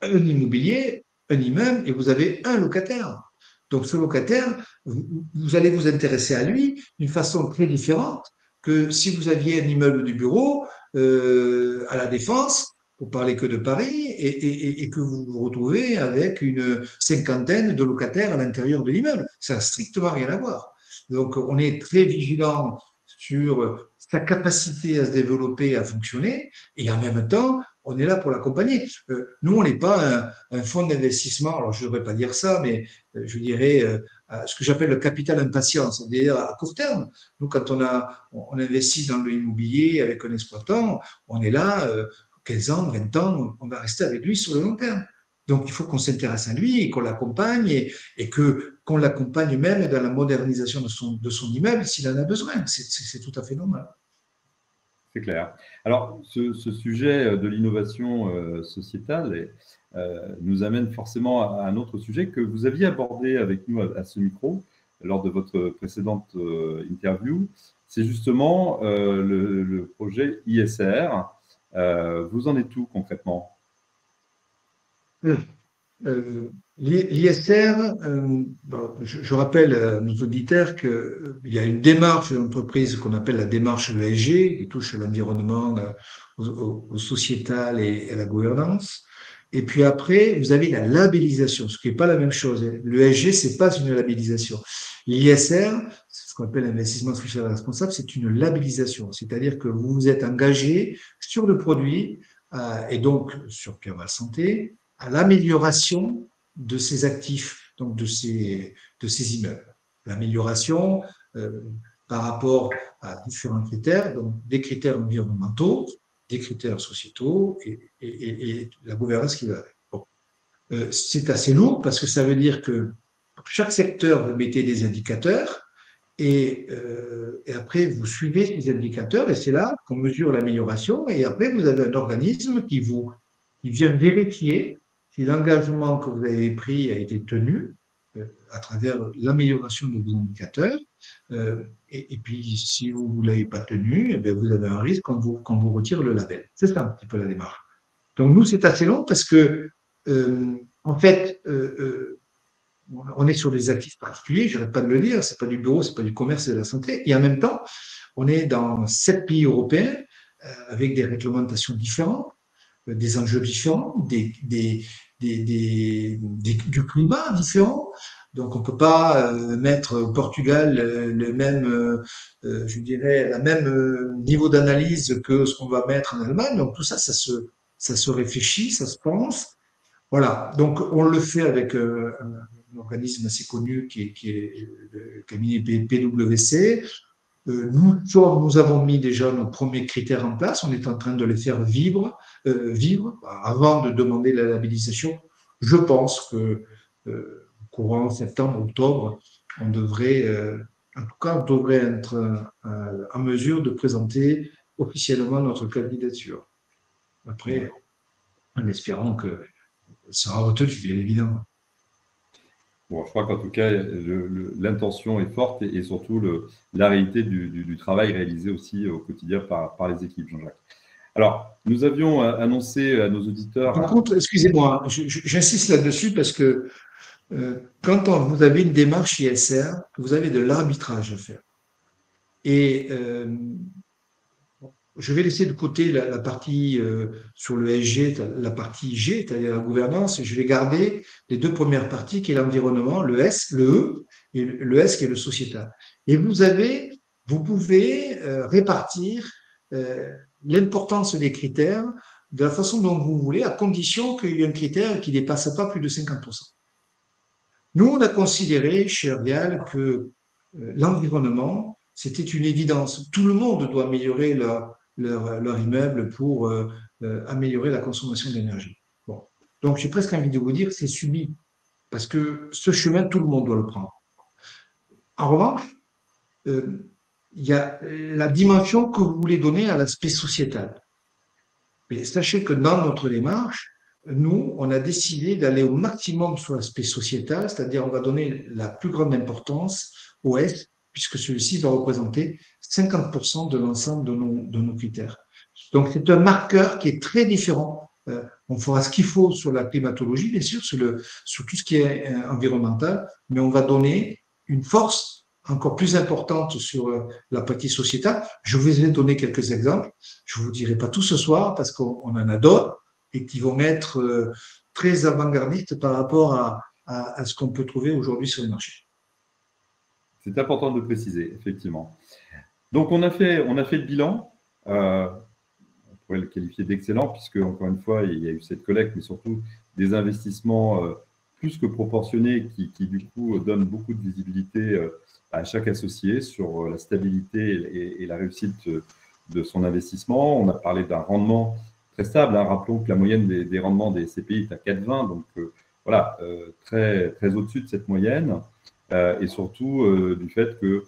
un immobilier, un immeuble, et vous avez un locataire. Donc ce locataire, vous allez vous intéresser à lui d'une façon très différente que si vous aviez un immeuble du bureau à la Défense, pour parler que de Paris, et que vous vous retrouvez avec une cinquantaine de locataires à l'intérieur de l'immeuble. Ça n'a strictement rien à voir. Donc on est très vigilant sur sa capacité à se développer, à fonctionner, et en même temps, on est là pour l'accompagner. Nous, on n'est pas un fonds d'investissement, alors je ne devrais pas dire ça, mais je dirais ce que j'appelle le capital impatience, c'est-à-dire à court terme. Nous, quand on investit dans l'immobilier avec un exploitant, on est là 15 ans, 20 ans, on va rester avec lui sur le long terme. Donc, il faut qu'on s'intéresse à lui et qu'on l'accompagne et qu'on l'accompagne même dans la modernisation de son immeuble s'il en a besoin. C'est tout à fait normal. C'est clair. Alors, ce sujet de l'innovation sociétale nous amène forcément à un autre sujet que vous aviez abordé avec nous à ce micro lors de votre précédente interview. C'est justement le projet ISR. Vous en êtes où concrètement? L'ISR, je rappelle à nos auditeurs qu'il y a une démarche d'entreprise qu'on appelle la démarche ESG, qui touche à l'environnement, au sociétal et à la gouvernance. Et puis après, vous avez la labellisation, ce qui n'est pas la même chose. L'ESG, c'est pas une labellisation. L'ISR, c'est ce qu'on appelle l'investissement social responsable, c'est une labellisation. C'est-à-dire que vous vous êtes engagé sur le produit et donc sur Pierre Santé à l'amélioration de ces actifs, donc de ces immeubles. L'amélioration par rapport à différents critères, donc des critères environnementaux, des critères sociétaux et la gouvernance qui va avec. Bon. C'est assez lourd parce que ça veut dire que pour chaque secteur, vous mettez des indicateurs et après, vous suivez ces indicateurs et c'est là qu'on mesure l'amélioration et après, vous avez un organisme qui vient vérifier si l'engagement que vous avez pris a été tenu à travers l'amélioration de vos indicateurs. Et puis, si vous ne l'avez pas tenu, eh bien, vous avez un risque qu'on vous retire le label. C'est ça un petit peu la démarche. Donc, nous, c'est assez long parce que, en fait, on est sur des actifs particuliers, je n'arrête pas de le dire, c'est pas du bureau, c'est pas du commerce, c'est de la santé. Et en même temps, on est dans 7 pays européens avec des réglementations différentes, des enjeux différents, du climat différent. Donc, on ne peut pas mettre au Portugal le même, je dirais, la même niveau d'analyse que ce qu'on va mettre en Allemagne. Donc, tout ça, ça se réfléchit, ça se pense. Voilà. Donc, on le fait avec un organisme assez connu qui est le cabinet PwC. Nous avons mis déjà nos premiers critères en place. On est en train de les faire vivre avant de demander la labellisation. Je pense que courant septembre, octobre, on devrait être en mesure de présenter officiellement notre candidature. Après, en espérant que ça sera retenu, bien évidemment. Bon, je crois qu'en tout cas, l'intention est forte et surtout la réalité du travail réalisé aussi au quotidien par les équipes, Jean-Jacques. Alors, nous avions annoncé à nos auditeurs… Par contre, excusez-moi, j'insiste là-dessus parce que quand vous avez une démarche ISR, vous avez de l'arbitrage à faire. Et je vais laisser de côté la partie sur le SG, la partie G, c'est-à-dire la gouvernance, et je vais garder les deux premières parties qui est l'environnement, le S, le E, et le S qui est le sociétal. Et vous pouvez répartir l'importance des critères de la façon dont vous voulez, à condition qu'il y ait un critère qui ne dépasse pas plus de 50%. Nous, on a considéré chez Rial que l'environnement, c'était une évidence. Tout le monde doit améliorer leur immeuble pour améliorer la consommation d'énergie. Bon. Donc, j'ai presque envie de vous dire, c'est subi, parce que ce chemin, tout le monde doit le prendre. En revanche, il y a la dimension que vous voulez donner à l'aspect sociétal. Mais sachez que dans notre démarche, nous, on a décidé d'aller au maximum sur l'aspect sociétal, c'est-à-dire on va donner la plus grande importance au S, puisque celui-ci va représenter 50% de l'ensemble de nos critères. Donc, c'est un marqueur qui est très différent. On fera ce qu'il faut sur la climatologie, bien sûr, sur tout ce qui est environnemental, mais on va donner une force encore plus importante sur la partie sociétale. Je vous ai donné quelques exemples. Je ne vous dirai pas tout ce soir parce qu'on en a d'autres et qui vont être très avant-gardistes par rapport à ce qu'on peut trouver aujourd'hui sur le marché. C'est important de préciser, effectivement. Donc, on a fait le bilan. On pourrait le qualifier d'excellent puisque, encore une fois, il y a eu cette collecte, mais surtout des investissements plus que proportionnés qui du coup, donnent beaucoup de visibilité à chaque associé sur la stabilité et la réussite de son investissement. On a parlé d'un rendement très stable. Hein. Rappelons que la moyenne des rendements des CPI est à 4,20, donc voilà, très, très au-dessus de cette moyenne. Et surtout du fait que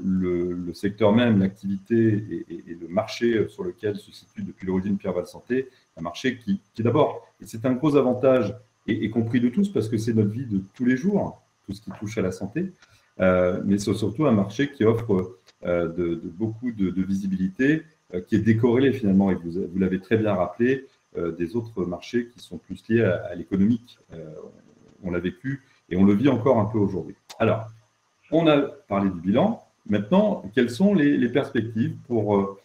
le secteur même, l'activité et le marché sur lequel se situe depuis l'origine Pierre Val Santé, un marché qui d'abord, et c'est un gros avantage, et compris de tous, parce que c'est notre vie de tous les jours, tout ce qui touche à la santé, mais c'est surtout un marché qui offre beaucoup de visibilité, qui est décorrélé finalement, et vous l'avez très bien rappelé, des autres marchés qui sont plus liés à l'économique. On l'a vécu et on le vit encore un peu aujourd'hui. Alors, on a parlé du bilan. Maintenant, quelles sont les perspectives pour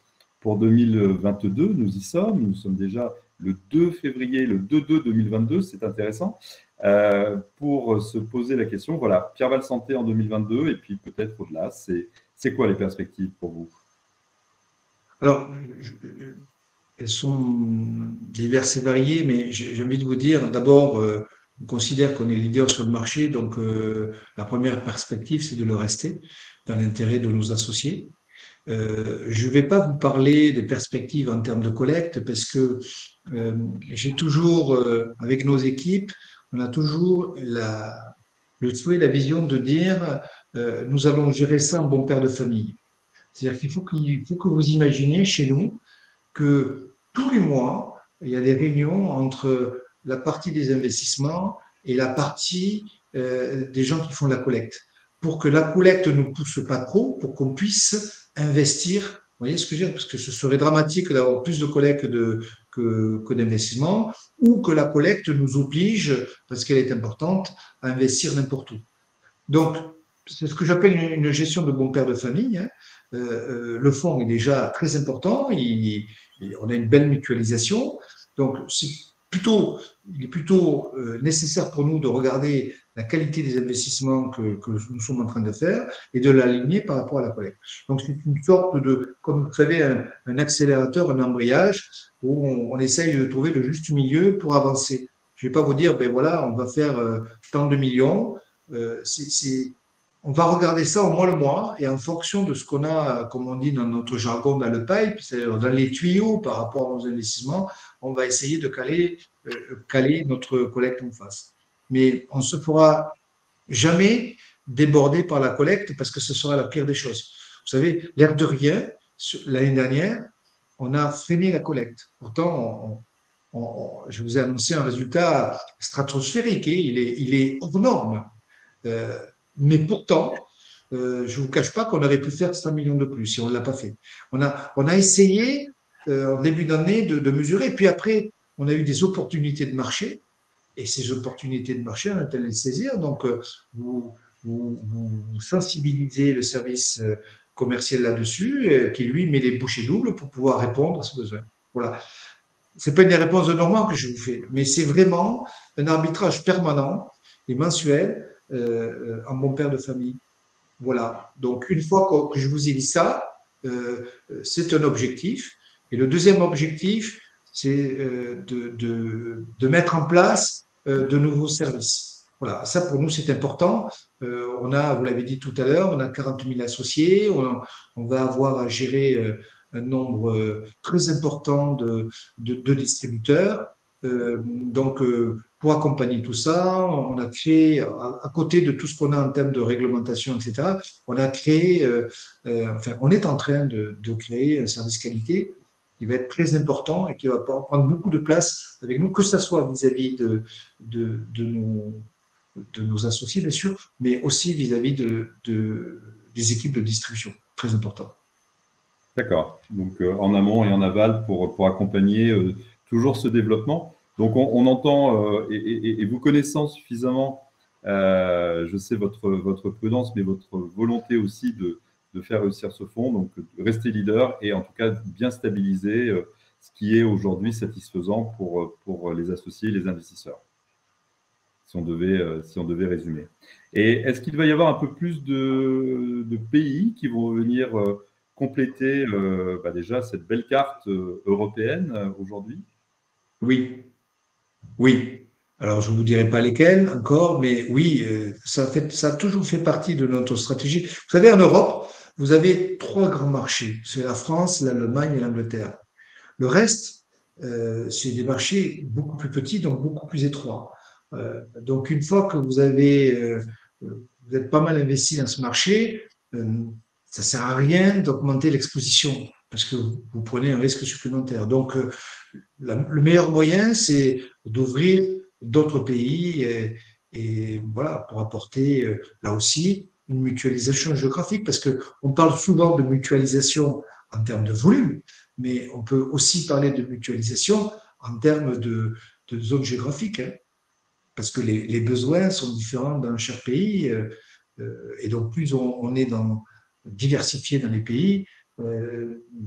2022? Nous y sommes. Nous sommes déjà le 2 février, le 2/2/2022. C'est intéressant pour se poser la question. Voilà, Pierre Val Santé en 2022 et puis peut-être au-delà. C'est quoi les perspectives pour vous? Alors, elles sont diverses et variées, mais j'ai envie de vous dire, d'abord, on considère qu'on est leader sur le marché, donc la première perspective, c'est de le rester dans l'intérêt de nos associés. Je ne vais pas vous parler des perspectives en termes de collecte parce que j'ai toujours, avec nos équipes, on a toujours le souhait, la vision de dire nous allons gérer ça en bon père de famille. C'est-à-dire qu'il faut que vous imaginez chez nous que tous les mois, il y a des réunions entre la partie des investissements et la partie des gens qui font la collecte, pour que la collecte ne pousse pas trop, pour qu'on puisse investir. Vous voyez ce que je veux dire? Parce que ce serait dramatique d'avoir plus de collecte que d'investissement, ou que la collecte nous oblige, parce qu'elle est importante, à investir n'importe où. Donc, c'est ce que j'appelle une gestion de bon père de famille. Hein. Le fonds est déjà très important, on a une belle mutualisation, donc il est plutôt nécessaire pour nous de regarder la qualité des investissements que nous sommes en train de faire et de l'aligner par rapport à la collecte. Donc c'est une sorte de, comme vous savez, un accélérateur, un embrayage, où on essaye de trouver le juste milieu pour avancer. Je ne vais pas vous dire, ben voilà, on va faire tant de millions. On va regarder ça au mois le mois et en fonction de ce qu'on a, comme on dit dans notre jargon, dans le pipe, c'est-à-dire dans les tuyaux par rapport à nos investissements, on va essayer de caler notre collecte en face. Mais on ne se fera jamais déborder par la collecte parce que ce sera la pire des choses. Vous savez, l'air de rien, l'année dernière, on a freiné la collecte. Pourtant, je vous ai annoncé un résultat stratosphérique, il est hors norme. Mais pourtant, je ne vous cache pas qu'on aurait pu faire 100 millions de plus si on ne l'a pas fait. On a essayé en début d'année de mesurer, puis après, on a eu des opportunités de marché, et ces opportunités de marché, on a pu les saisir. Donc, vous sensibilisez le service commercial là-dessus, qui lui met les bouchées doubles pour pouvoir répondre à ce besoin. Voilà. Ce n'est pas une réponse de Normand que je vous fais, mais c'est vraiment un arbitrage permanent et mensuel en bon père de famille. Voilà. Donc, une fois que je vous ai dit ça, c'est un objectif. Et le deuxième objectif, c'est de mettre en place de nouveaux services. Voilà, ça pour nous c'est important. On a, vous l'avez dit tout à l'heure, on a 40 000 associés, on va avoir à gérer un nombre très important de distributeurs. Donc, pour accompagner tout ça, on a créé, à côté de tout ce qu'on a en termes de réglementation, etc., on a créé, enfin, on est en train de créer un service qualité qui va être très important et qui va prendre beaucoup de place avec nous, que ce soit vis-à-vis de nos associés, bien sûr, mais aussi vis-à-vis des équipes de distribution. Très important. D'accord. Donc, en amont et en aval pour accompagner toujours ce développement. Donc, on entend, et vous connaissant suffisamment, je sais votre prudence, mais votre volonté aussi de faire réussir ce fonds, donc de rester leader et en tout cas bien stabiliser ce qui est aujourd'hui satisfaisant pour les associés et les investisseurs, si on devait résumer. Et est-ce qu'il va y avoir un peu plus de pays qui vont venir compléter déjà cette belle carte européenne aujourd'hui? Oui, oui. Alors, je ne vous dirai pas lesquels encore, mais oui, ça a toujours fait partie de notre stratégie. Vous savez, en Europe, vous avez trois grands marchés. C'est la France, l'Allemagne et l'Angleterre. Le reste, c'est des marchés beaucoup plus petits, donc beaucoup plus étroits. Donc, une fois que vous êtes pas mal investi dans ce marché, ça sert à rien d'augmenter l'exposition parce que vous prenez un risque supplémentaire. Donc, le meilleur moyen, c'est d'ouvrir d'autres pays et voilà, pour apporter là aussi une mutualisation géographique parce que on parle souvent de mutualisation en termes de volume, mais on peut aussi parler de mutualisation en termes de zone géographique, hein, parce que les besoins sont différents dans chaque pays, et donc plus on est diversifié dans les pays,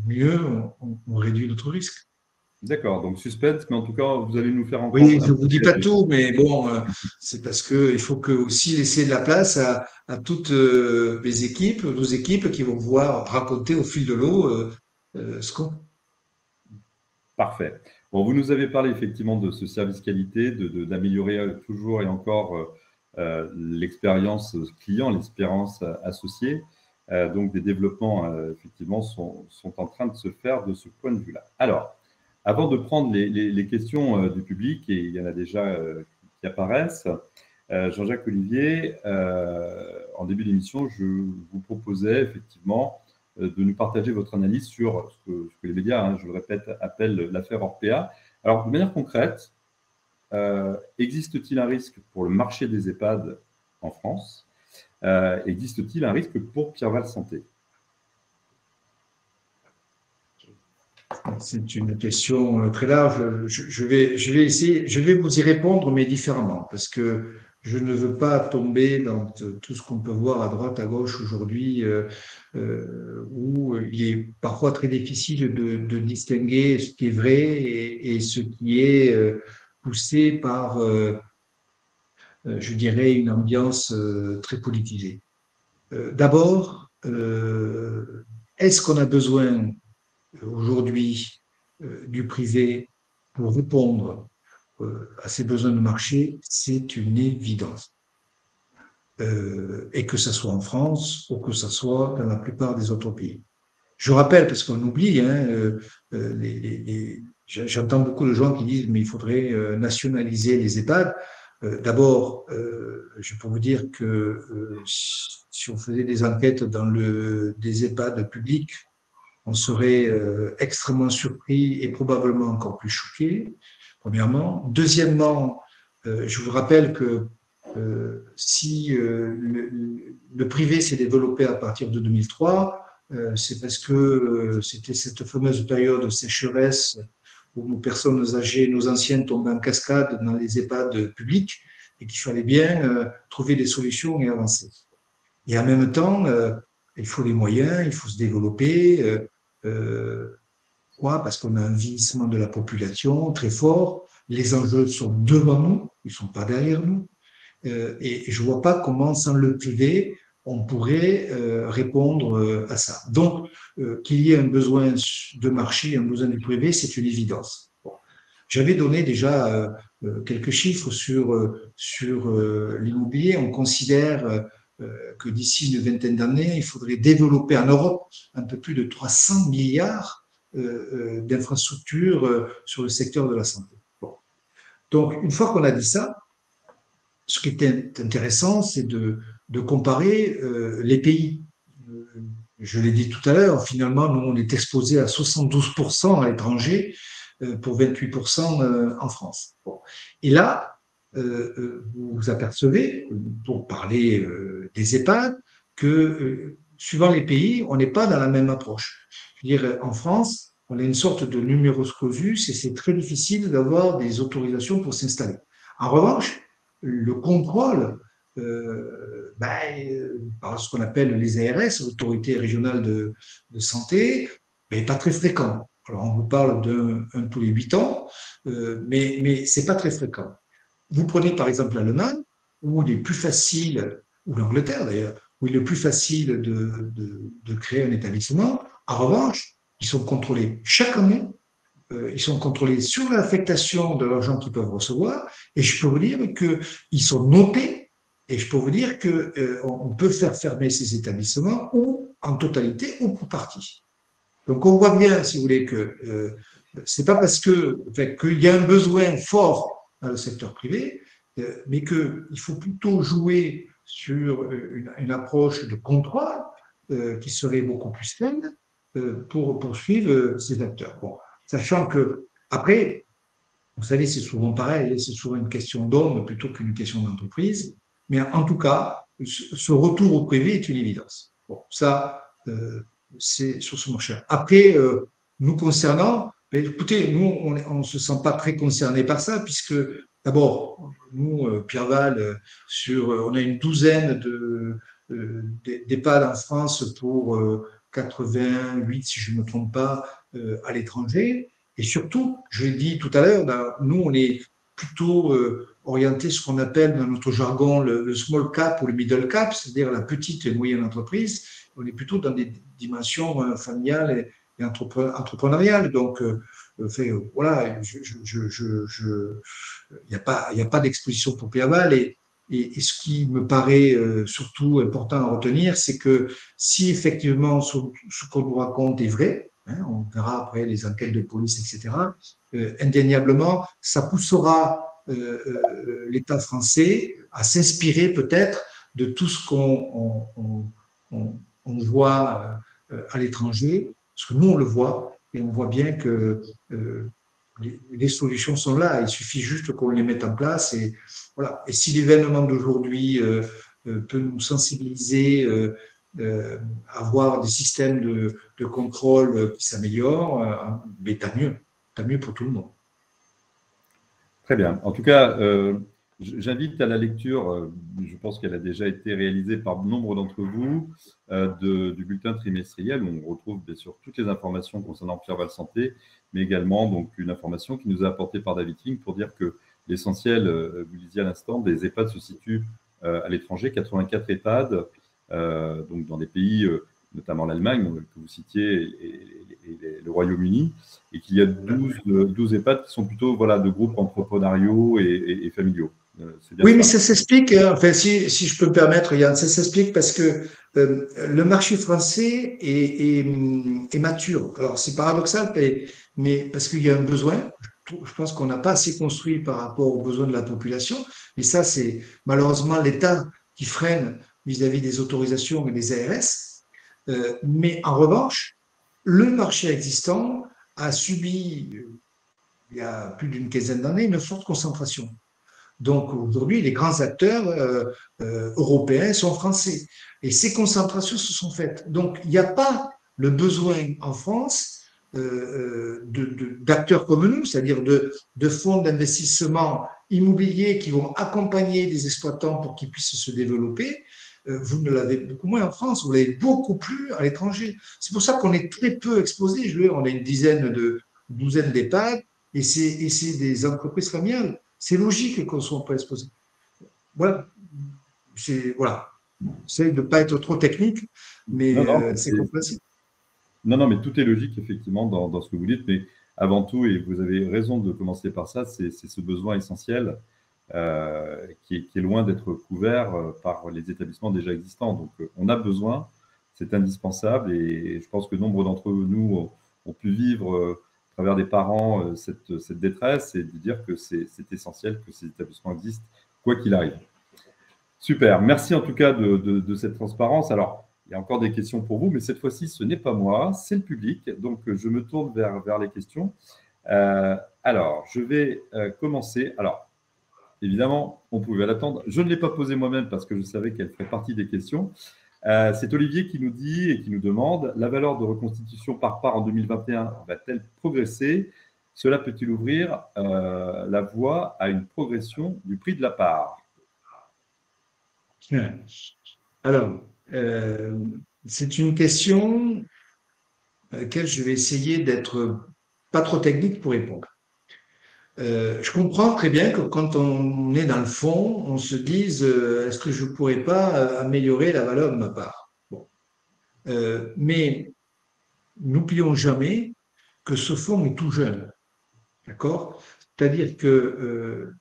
mieux on réduit notre risque. D'accord, donc suspense, mais en tout cas, vous allez nous faire Oui, entendre je un ne vous dis pas peu. tout, mais bon, c'est parce qu'il faut que aussi laisser de la place à toutes les équipes, nos équipes qui vont pouvoir raconter au fil de l'eau ce qu'on. Parfait. Bon, vous nous avez parlé effectivement de ce service qualité, d'améliorer toujours et encore l'expérience client, l'expérience associée. Donc, des développements, effectivement, sont en train de se faire de ce point de vue-là. Alors, avant de prendre les questions du public, et il y en a déjà qui apparaissent, Jean-Jacques Olivier, en début d'émission, je vous proposais effectivement de nous partager votre analyse sur ce que les médias, hein, je le répète, appellent l'affaire Orpea. Alors, de manière concrète, existe-t-il un risque pour le marché des EHPAD en France? Existe-t-il un risque pour Pierreval Santé? C'est une question très large. Je vais essayer, je vais vous y répondre, mais différemment, parce que je ne veux pas tomber dans tout ce qu'on peut voir à droite, à gauche aujourd'hui, où il est parfois très difficile de distinguer ce qui est vrai et ce qui est poussé par, je dirais, une ambiance très politisée. D'abord, est-ce qu'on a besoin aujourd'hui du privé pour répondre à ces besoins de marché? C'est une évidence. Et que ce soit en France ou que ce soit dans la plupart des autres pays. Je rappelle, parce qu'on oublie, hein, j'entends beaucoup de gens qui disent mais il faudrait nationaliser les EHPAD. D'abord, je peux vous dire que si on faisait des enquêtes dans des EHPAD publics, on serait extrêmement surpris et probablement encore plus choqué, premièrement. Deuxièmement, je vous rappelle que si le privé s'est développé à partir de 2003, c'est parce que c'était cette fameuse période de sécheresse où nos personnes âgées, nos anciens tombaient en cascade dans les EHPAD publics et qu'il fallait bien trouver des solutions et avancer. Et en même temps, il faut les moyens, il faut se développer. Pourquoi? Parce qu'on a un vieillissement de la population très fort. Les enjeux sont devant nous, ils ne sont pas derrière nous. Et je ne vois pas comment, sans le privé, on pourrait répondre à ça. Donc, qu'il y ait un besoin de marché, un besoin du privé, c'est une évidence. Bon. J'avais donné déjà quelques chiffres sur l'immobilier. On considère que d'ici une vingtaine d'années, il faudrait développer en Europe un peu plus de 300 milliards d'infrastructures sur le secteur de la santé. Bon. Donc, une fois qu'on a dit ça, ce qui est intéressant, c'est de comparer les pays. Je l'ai dit tout à l'heure, finalement, nous, on est exposé à 72% à l'étranger pour 28% en France. Bon. Et là, vous vous apercevez, pour parler des EHPAD, que suivant les pays, on n'est pas dans la même approche. Je veux dire, en France, on a une sorte de numerus clausus et c'est très difficile d'avoir des autorisations pour s'installer. En revanche, le contrôle par ce qu'on appelle les ARS, l'autorité régionale de santé, n'est pas très fréquent. Alors, on vous parle d'un tous les 8 ans, mais ce n'est pas très fréquent. Vous prenez par exemple l'Allemagne, où il est plus facile, ou l'Angleterre d'ailleurs, où il est plus facile de créer un établissement. En revanche, ils sont contrôlés chaque année, ils sont contrôlés sur l'affectation de l'argent qu'ils peuvent recevoir, et je peux vous dire qu'ils sont notés, et je peux vous dire qu'on peut faire fermer ces établissements ou en totalité ou pour partie. Donc on voit bien, si vous voulez, que c'est pas parce qu'il y a un besoin fort dans le secteur privé, mais qu'il faut plutôt jouer sur une approche de contrôle qui serait beaucoup plus saine pour poursuivre ces acteurs. Bon, sachant que, après, vous savez, c'est souvent pareil, c'est souvent une question d'homme plutôt qu'une question d'entreprise, mais en tout cas, ce retour au privé est une évidence. Bon, ça, c'est sur ce marché. Après, nous concernant, écoutez, nous, on ne se sent pas très concernés par ça, puisque d'abord, nous, Pierreval, on a une douzaine d'EHPAD en France pour 88, si je ne me trompe pas, à l'étranger. Et surtout, je l'ai dit tout à l'heure, nous, on est plutôt orienté ce qu'on appelle dans notre jargon le small cap ou le middle cap, c'est-à-dire la petite et moyenne entreprise. On est plutôt dans des dimensions familiales et entrepreneuriales. Donc, voilà, il n'y a pas d'exposition pour Pierreval. Et ce qui me paraît surtout important à retenir, c'est que si effectivement ce qu'on nous raconte est vrai, on verra après les enquêtes de police, etc., indéniablement, ça poussera l'État français à s'inspirer peut-être de tout ce qu'on voit à l'étranger, parce que nous, on le voit, et on voit bien que les solutions sont là, il suffit juste qu'on les mette en place. Et, voilà. Et si l'événement d'aujourd'hui peut nous sensibiliser, avoir des systèmes de contrôle qui s'améliorent, mais tant mieux pour tout le monde. Très bien. En tout cas, j'invite à la lecture, je pense qu'elle a déjà été réalisée par nombre d'entre vous, du bulletin trimestriel où on retrouve bien sûr toutes les informations concernant Pierreval Santé, mais également donc, une information qui nous est apportée par David King pour dire que l'essentiel, vous le disiez à l'instant, des EHPAD se situe à l'étranger, 84 EHPAD, donc dans des pays, notamment l'Allemagne, que vous citiez, et le Royaume-Uni, et qu'il y a 12 EHPAD qui sont plutôt de groupes entrepreneuriaux et familiaux. Oui, mais ça s'explique, enfin, si je peux me permettre, Yann, ça s'explique parce que le marché français est mature. Alors, c'est paradoxal, mais parce qu'il y a un besoin. Je pense qu'on n'a pas assez construit par rapport aux besoins de la population. Et ça, c'est malheureusement l'État qui freine vis-à-vis des autorisations et des ARS. Mais en revanche, le marché existant a subi, il y a plus d'une quinzaine d'années, une forte concentration. Donc aujourd'hui, les grands acteurs européens sont français. Et ces concentrations se sont faites. Donc il n'y a pas le besoin en France d'acteurs comme nous, c'est-à-dire de fonds d'investissement immobilier qui vont accompagner des exploitants pour qu'ils puissent se développer. Vous ne l'avez beaucoup moins en France, vous l'avez beaucoup plus à l'étranger. C'est pour ça qu'on est très peu exposé. On a une douzaine d'EHPAD et c'est des entreprises familiales. C'est logique qu'on ne soit pas exposé. Voilà. J'essaie de ne pas être trop technique, mais Non, non, c'est compréhensible. non, non, mais tout est logique, effectivement, dans ce que vous dites. Mais avant tout, et vous avez raison de commencer par ça, c'est ce besoin essentiel qui est loin d'être couvert par les établissements déjà existants. Donc, on a besoin, c'est indispensable. Et je pense que nombre d'entre nous ont pu vivre à travers des parents cette détresse et de dire que c'est essentiel que ces établissements existent, quoi qu'il arrive. Super. Merci en tout cas de cette transparence. Alors, il y a encore des questions pour vous, mais cette fois-ci, ce n'est pas moi, c'est le public. Donc, je me tourne vers les questions. Alors, je vais commencer. Alors, évidemment, on pouvait l'attendre. Je ne l'ai pas posée moi-même parce que je savais qu'elle ferait partie des questions. C'est Olivier qui nous dit et qui nous demande: la valeur de reconstitution par part en 2021 va-t-elle progresser? Cela peut-il ouvrir la voie à une progression du prix de la part? Alors, c'est une question à laquelle je vais essayer d'être pas trop technique pour répondre. Je comprends très bien que quand on est dans le fond, on se dise est-ce que je ne pourrais pas améliorer la valeur de ma part? Bon. Mais n'oublions jamais que ce fonds est tout jeune. D'accord? C'est-à-dire que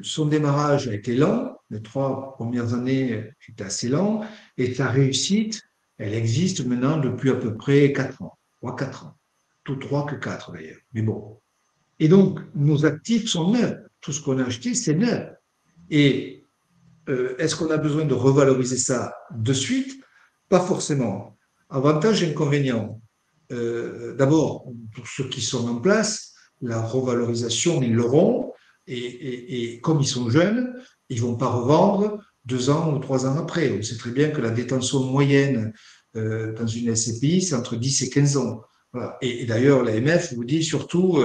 son démarrage a été lent, les 3 premières années étaient assez lents, et sa réussite, elle existe maintenant depuis à peu près 4 ans, 3-4 ans, tout 3 que 4 d'ailleurs, mais bon. Et donc, nos actifs sont neufs, tout ce qu'on a acheté, c'est neuf. Et est-ce qu'on a besoin de revaloriser ça de suite? Pas forcément. Avantages et inconvénients. D'abord, pour ceux qui sont en place, la revalorisation, ils l'auront. Et comme ils sont jeunes, ils ne vont pas revendre 2 ans ou 3 ans après. On sait très bien que la détention moyenne dans une SCPI, c'est entre 10 et 15 ans. Voilà. Et d'ailleurs, l'AMF vous dit surtout,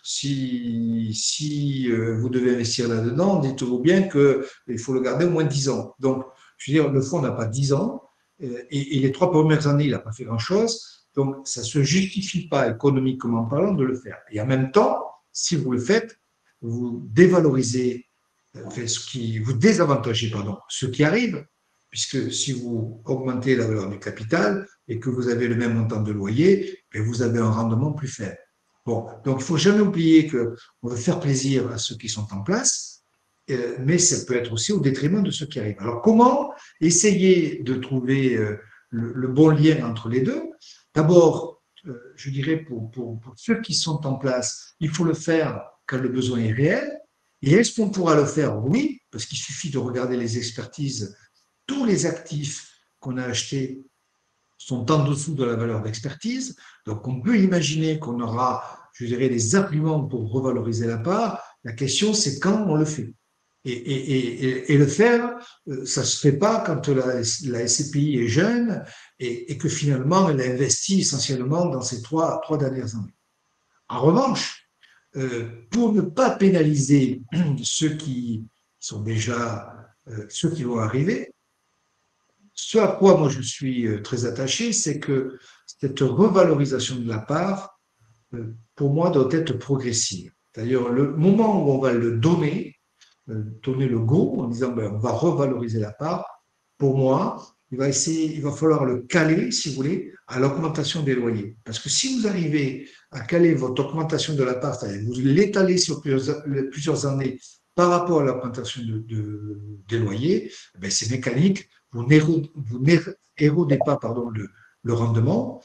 si vous devez investir là-dedans, dites-vous bien qu'il faut le garder au moins 10 ans. Donc, je veux dire, le fonds n'a pas 10 ans, et les 3 premières années, il n'a pas fait grand-chose. Donc, ça ne se justifie pas économiquement parlant de le faire. Et en même temps, si vous le faites, vous dévalorisez, vous désavantagez, pardon, ce qui arrive, puisque si vous augmentez la valeur du capital et que vous avez le même montant de loyer, vous avez un rendement plus faible. Bon, donc il ne faut jamais oublier qu'on veut faire plaisir à ceux qui sont en place, mais ça peut être aussi au détriment de ceux qui arrivent. Alors, comment essayer de trouver le bon lien entre les deux? D'abord, je dirais pour ceux qui sont en place, il faut le faire quand le besoin est réel. Et est-ce qu'on pourra le faire? Oui, parce qu'il suffit de regarder les expertises. Tous les actifs qu'on a achetés sont en dessous de la valeur d'expertise. Donc, on peut imaginer qu'on aura, je dirais, des arguments pour revaloriser la part. La question, c'est quand on le fait. Et le faire, ça ne se fait pas quand la SCPI est jeune et que finalement, elle investit essentiellement dans ces trois dernières années. En revanche, pour ne pas pénaliser ceux qui sont déjà, ceux qui vont arriver, ce à quoi moi je suis très attaché, c'est que cette revalorisation de la part, pour moi, doit être progressive. D'ailleurs, le moment où on va le donner le go en disant on va revaloriser la part, pour moi, il va falloir le caler, si vous voulez, à l'augmentation des loyers. Parce que si vous arrivez à caler votre augmentation de la part, c'est-à-dire vous l'étalez sur plusieurs années par rapport à l'augmentation des loyers, c'est mécanique, vous n'érodez pas le rendement.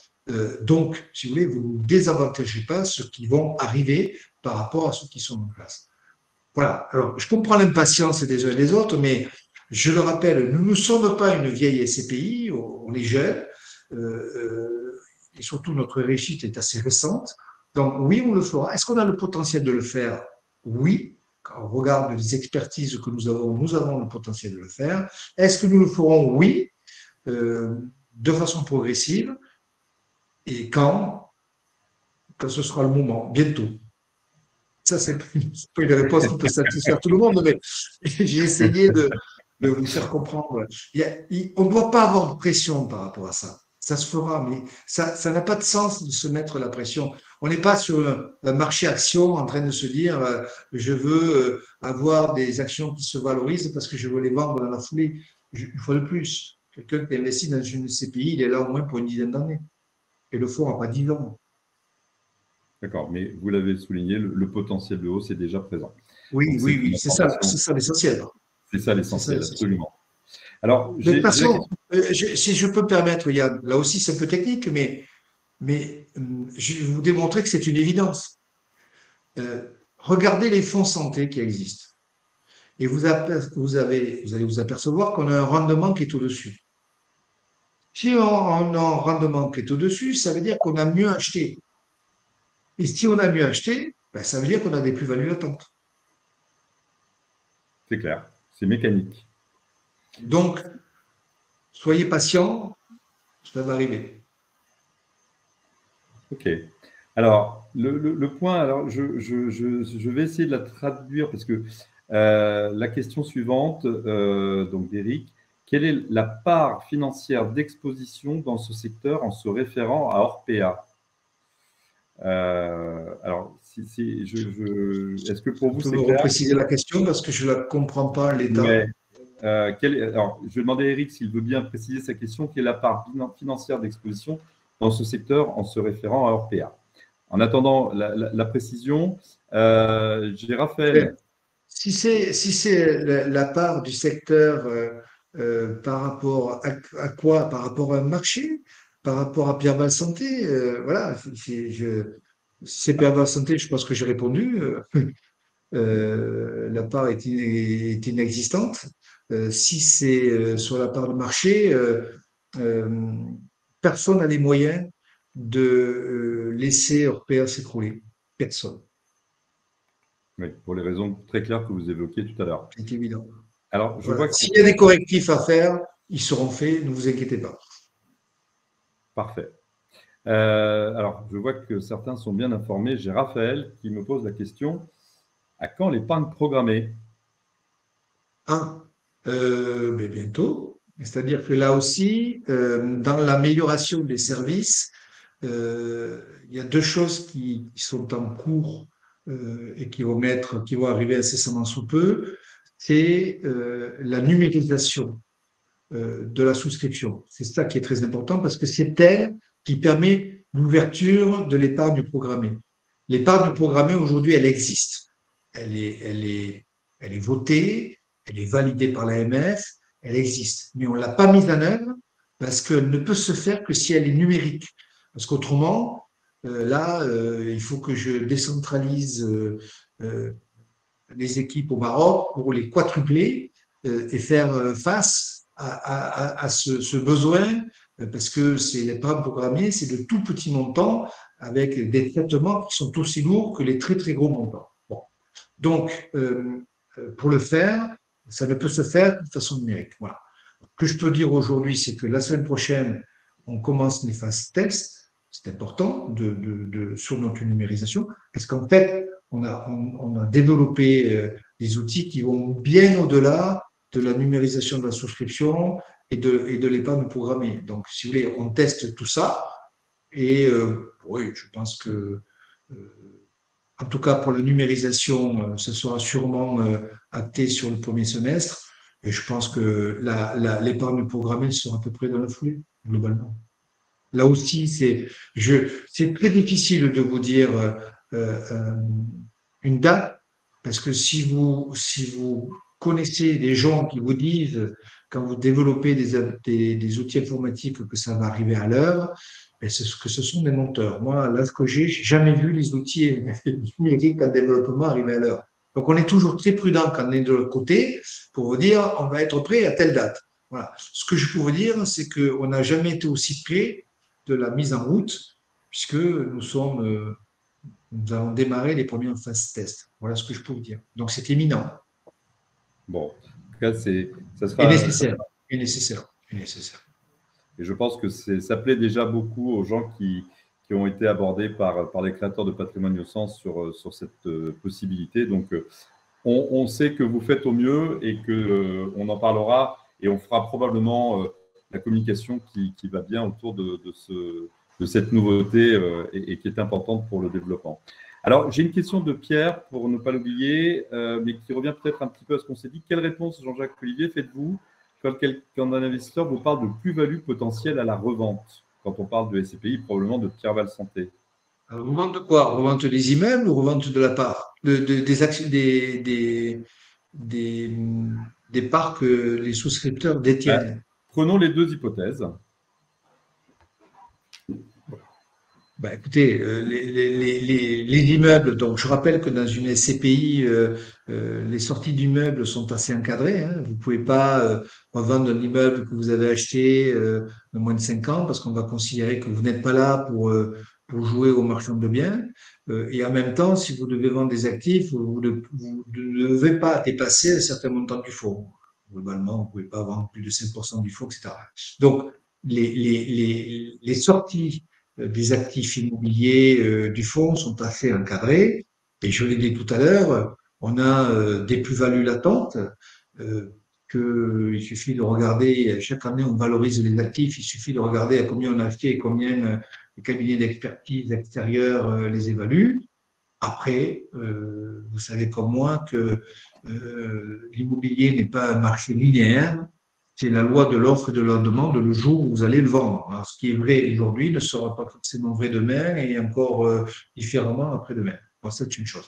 Donc, si vous voulez, vous ne désavantagez pas ceux qui vont arriver par rapport à ceux qui sont en place. Voilà. Alors, je comprends l'impatience des uns et des autres, mais je le rappelle, nous ne sommes pas une vieille SCPI, on est jeune, et surtout notre réussite est assez récente. Donc, oui, on le fera. Est-ce qu'on a le potentiel de le faire? Oui. Quand on regarde les expertises que nous avons le potentiel de le faire. Est-ce que nous le ferons? Oui, de façon progressive. Et quand ce sera le moment, bientôt. Ça, c'est pas une réponse qui peut satisfaire tout le monde, mais j'ai essayé de vous faire comprendre. On ne doit pas avoir de pression par rapport à ça. Ça se fera, mais ça n'a pas de sens de se mettre la pression. On n'est pas sur un marché action en train de se dire je veux avoir des actions qui se valorisent parce que je veux les vendre dans la foulée. une fois de plus, quelqu'un qui investit dans une SCPI, il est là au moins pour une dizaine d'années. Et le fonds n'a pas 10 ans. D'accord, mais vous l'avez souligné, le potentiel de hausse est déjà présent. Oui, Donc, c'est oui, une oui, c'est ça information, l'essentiel. c'est ça C'est ça l'essentiel, l'essentiel. absolument. Alors, De toute j'ai la façon, question. si je peux me permettre, Yann, là aussi c'est un peu technique, mais je vais vous démontrer que c'est une évidence. Regardez les fonds santé qui existent. Et vous allez vous apercevoir qu'on a un rendement qui est au-dessus. Si on a un rendement qui est au-dessus, ça veut dire qu'on a mieux acheté. Et si on a mieux acheté, ben, ça veut dire qu'on a des plus-values latentes. C'est clair, c'est mécanique. Donc, soyez patient, ça va arriver. OK. Alors, le point, alors je vais essayer de la traduire parce que la question suivante, donc d'Éric, quelle est la part financière d'exposition dans ce secteur en se référant à Orpea? Alors, est-ce que pour Vous vous pouvez c'est me clair? repréciser la question parce que je ne la comprends pas, l'état. Ouais. Alors, je vais demander à Eric s'il veut bien préciser sa question. Quelle est la part financière d'exposition dans ce secteur en se référant à Orpea? En attendant la précision, j'ai Raphaël. Si c'est la part du secteur par rapport à quoi? Par rapport à un marché? Par rapport à Pierre Val Santé? Voilà, si c'est Pierre Val Santé, je pense que j'ai répondu. La part est inexistante. Si c'est sur la part de marché, euh, personne n'a les moyens de laisser Orpea s'écrouler. Personne, Oui, pour les raisons très claires que vous évoquiez tout à l'heure. c'est évident. Alors, je vois Voilà. que S'il y a des correctifs à faire, ils seront faits, ne vous inquiétez pas. parfait. Alors, je vois que certains sont bien informés. J'ai Raphaël qui me pose la question, à quand l'épargne programmée? Un, mais bientôt. C'est-à-dire que là aussi, dans l'amélioration des services, il y a deux choses qui sont en cours et qui vont arriver incessamment sous peu. C'est la numérisation de la souscription. C'est ça qui est très important parce que c'est elle qui permet l'ouverture de l'épargne programmée. L'épargne programmée, aujourd'hui, elle existe. Elle est votée, elle est validée par l'AMF, elle existe. Mais on ne l'a pas mise en œuvre parce qu'elle ne peut se faire que si elle est numérique. Parce qu'autrement, il faut que je décentralise les équipes au Maroc pour les quadrupler et faire face à ce besoin, parce que c'est les programmes programmés, c'est de tout petits montants avec des traitements qui sont aussi lourds que les très très gros montants. Bon. Donc, pour le faire, ça ne peut se faire de façon numérique. Voilà. Ce que je peux dire aujourd'hui, c'est que la semaine prochaine, on commence les phases tests. C'est important sur notre numérisation, parce qu'en fait, on a développé des outils qui vont bien au-delà de la numérisation de la souscription et de l'épargne programmée. Donc, si vous voulez, on teste tout ça et oui, je pense que, en tout cas pour la numérisation, ce sera sûrement acté sur le premier semestre et je pense que l'épargne programmée sera à peu près dans la foulée, globalement. Là aussi, c'est très difficile de vous dire euh, une date, parce que si vous connaissez des gens qui vous disent, quand vous développez des outils informatiques, que ça va arriver à l'heure, ben c'est ce que ce sont des menteurs. Moi, là, ce que j'ai jamais vu les outils numériques en développement arriver à l'heure. Donc, on est toujours très prudent quand on est de l'autre côté pour vous dire, on va être prêt à telle date. Voilà. Ce que je peux vous dire, c'est qu'on n'a jamais été aussi près de la mise en route, puisque nous allons démarrer les premières phases test. Voilà ce que je peux vous dire. Donc, c'est imminent Bon, en tout cas, ça et sera, nécessaire. Et nécessaire. Et nécessaire. et je pense que ça plaît déjà beaucoup aux gens qui ont été abordés par les créateurs de patrimoine au sens sur cette possibilité. Donc, on sait que vous faites au mieux et qu'on en parlera et on fera probablement la communication qui va bien autour de cette nouveauté et qui est importante pour le développement. Alors, j'ai une question de Pierre, pour ne pas l'oublier, mais qui revient peut-être un petit peu à ce qu'on s'est dit. Quelle réponse, Jean-Jacques Olivier, faites-vous quand un investisseur vous parle de plus-value potentielle à la revente, quand on parle de SCPI, probablement de Pierre Val Santé. Revente de quoi? Revente des immeubles ou revente de la part? Des actions, des, des parts que les souscripteurs détiennent. Prenons les deux hypothèses. Bah, écoutez, les immeubles, donc je rappelle que dans une SCPI, les sorties d'immeubles sont assez encadrées, hein. Vous ne pouvez pas revendre un immeuble que vous avez acheté de moins de 5 ans parce qu'on va considérer que vous n'êtes pas là pour jouer au marchand de biens. Et en même temps, si vous devez vendre des actifs, vous ne devez pas dépasser un certain montant du fonds. Globalement, vous ne pouvez pas vendre plus de 5% du fonds, etc. Donc, les sorties des actifs immobiliers du fonds sont assez encadrés. Et je l'ai dit tout à l'heure, on a des plus-values latentes il suffit de regarder, chaque année on valorise les actifs, il suffit de regarder à combien on a acheté et combien les cabinets d'expertise extérieurs les évaluent. Après, vous savez comme moi que l'immobilier n'est pas un marché linéaire, c'est la loi de l'offre et de la demande le jour où vous allez le vendre. Alors, ce qui est vrai aujourd'hui ne sera pas forcément vrai demain et encore différemment après-demain. Bon, ça, c'est une chose.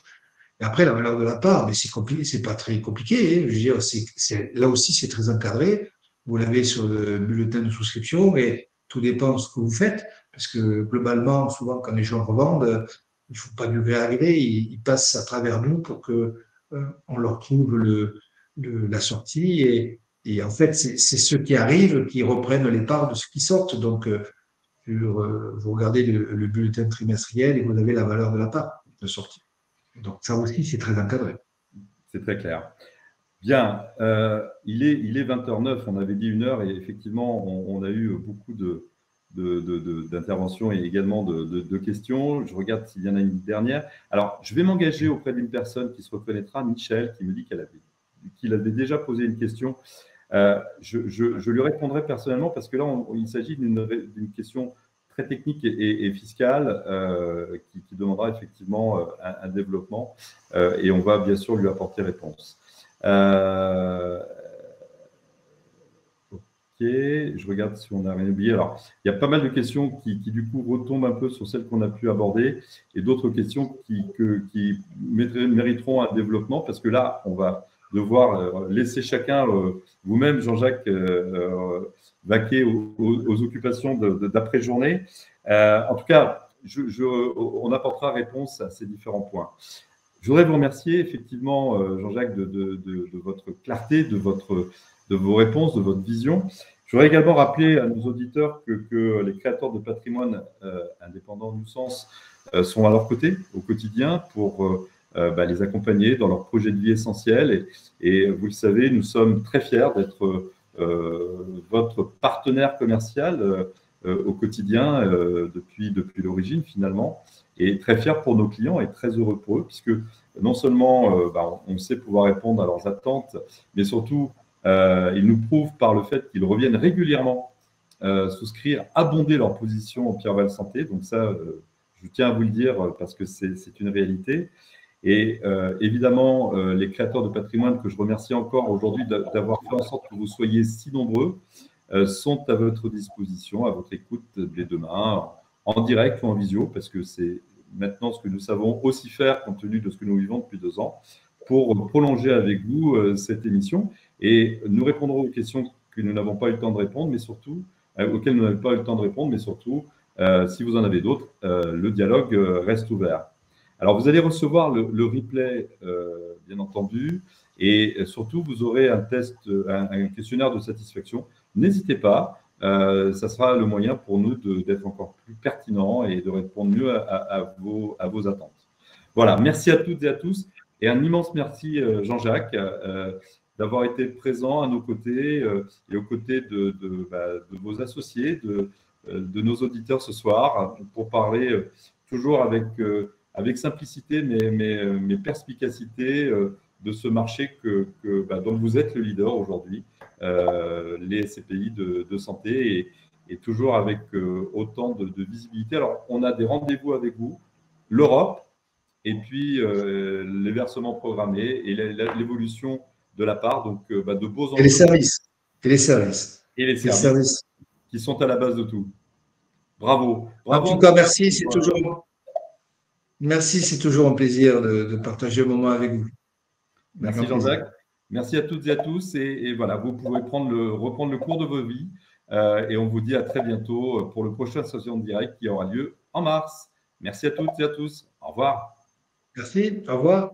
Et après, la valeur de la part, mais c'est compliqué, c'est pas très compliqué, hein. Je veux dire, là aussi, c'est très encadré. Vous l'avez sur le bulletin de souscription et tout dépend de ce que vous faites. Parce que globalement, souvent, quand les gens revendent, il faut pas du gré à gré, ils passent à travers nous pour que on leur trouve la sortie et en fait, c'est ceux qui arrivent qui reprennent les parts de ceux qui sortent. Donc, vous regardez le bulletin trimestriel et vous avez la valeur de la part de sortie. Donc, ça aussi, c'est très encadré. C'est très clair. Bien, il est 20h09, on avait dit 1h et effectivement, on a eu beaucoup d'interventions et également de questions. Je regarde s'il y en a une dernière. Alors, je vais m'engager auprès d'une personne qui se reconnaîtra, Michel, qui me dit qu'il avait déjà posé une question. Je lui répondrai personnellement parce que là, il s'agit d'une question très technique et fiscale qui demandera effectivement un développement et on va bien sûr lui apporter réponse. Ok, je regarde si on n'a rien oublié. Alors, il y a pas mal de questions qui du coup retombent un peu sur celles qu'on a pu aborder et d'autres questions qui mériteront un développement parce que là, on va devoir laisser chacun, vous-même, Jean-Jacques, vaquer aux occupations d'après-journée. En tout cas, on apportera réponse à ces différents points. Je voudrais vous remercier effectivement, Jean-Jacques, de votre clarté, de vos réponses, de votre vision. Je voudrais également rappeler à nos auditeurs que les créateurs de patrimoine indépendants du sens sont à leur côté au quotidien pour les accompagner dans leurs projets de vie essentiels. Et vous le savez, nous sommes très fiers d'être votre partenaire commercial au quotidien depuis l'origine finalement. Et très fiers pour nos clients et très heureux pour eux, puisque non seulement on sait pouvoir répondre à leurs attentes, mais surtout, ils nous prouvent par le fait qu'ils reviennent régulièrement souscrire, abonder leur position en Pierre Val Santé. Donc ça, je tiens à vous le dire parce que c'est une réalité. Et évidemment, les créateurs de patrimoine que je remercie encore aujourd'hui d'avoir fait en sorte que vous soyez si nombreux sont à votre disposition, à votre écoute dès demain, en direct ou en visio, parce que c'est maintenant ce que nous savons aussi faire compte tenu de ce que nous vivons depuis 2 ans, pour prolonger avec vous cette émission. Et nous répondrons aux questions que nous n'avons pas eu le temps de répondre, mais surtout, auxquelles nous n'avons pas eu le temps de répondre, mais surtout, si vous en avez d'autres, le dialogue reste ouvert. Alors, vous allez recevoir le replay, bien entendu, et surtout, vous aurez un questionnaire de satisfaction. N'hésitez pas, ça sera le moyen pour nous d'être encore plus pertinents et de répondre mieux à vos attentes. Voilà, merci à toutes et à tous. Et un immense merci, Jean-Jacques, d'avoir été présent à nos côtés et aux côtés de vos associés, de nos auditeurs ce soir, pour parler toujours avec simplicité, mais perspicacité de ce marché dont vous êtes le leader aujourd'hui, les SCPI de santé, et toujours avec autant de visibilité. Alors, on a des rendez-vous avec vous, l'Europe, et puis les versements programmés et l'évolution de la part, donc de beaux enjeux. Et les services. Et les services. et les Les services services. qui sont à la base de tout. Bravo. En Bravo. tout cas, merci. Merci, c'est toujours un plaisir de partager un moment avec vous. Avec Merci grand plaisir. Jean-Jacques. Merci à toutes et à tous. Et voilà, vous pouvez reprendre le cours de vos vies. Et on vous dit à très bientôt pour le prochain Association de Direct qui aura lieu en mars. Merci à toutes et à tous. Au revoir. Merci. Au revoir.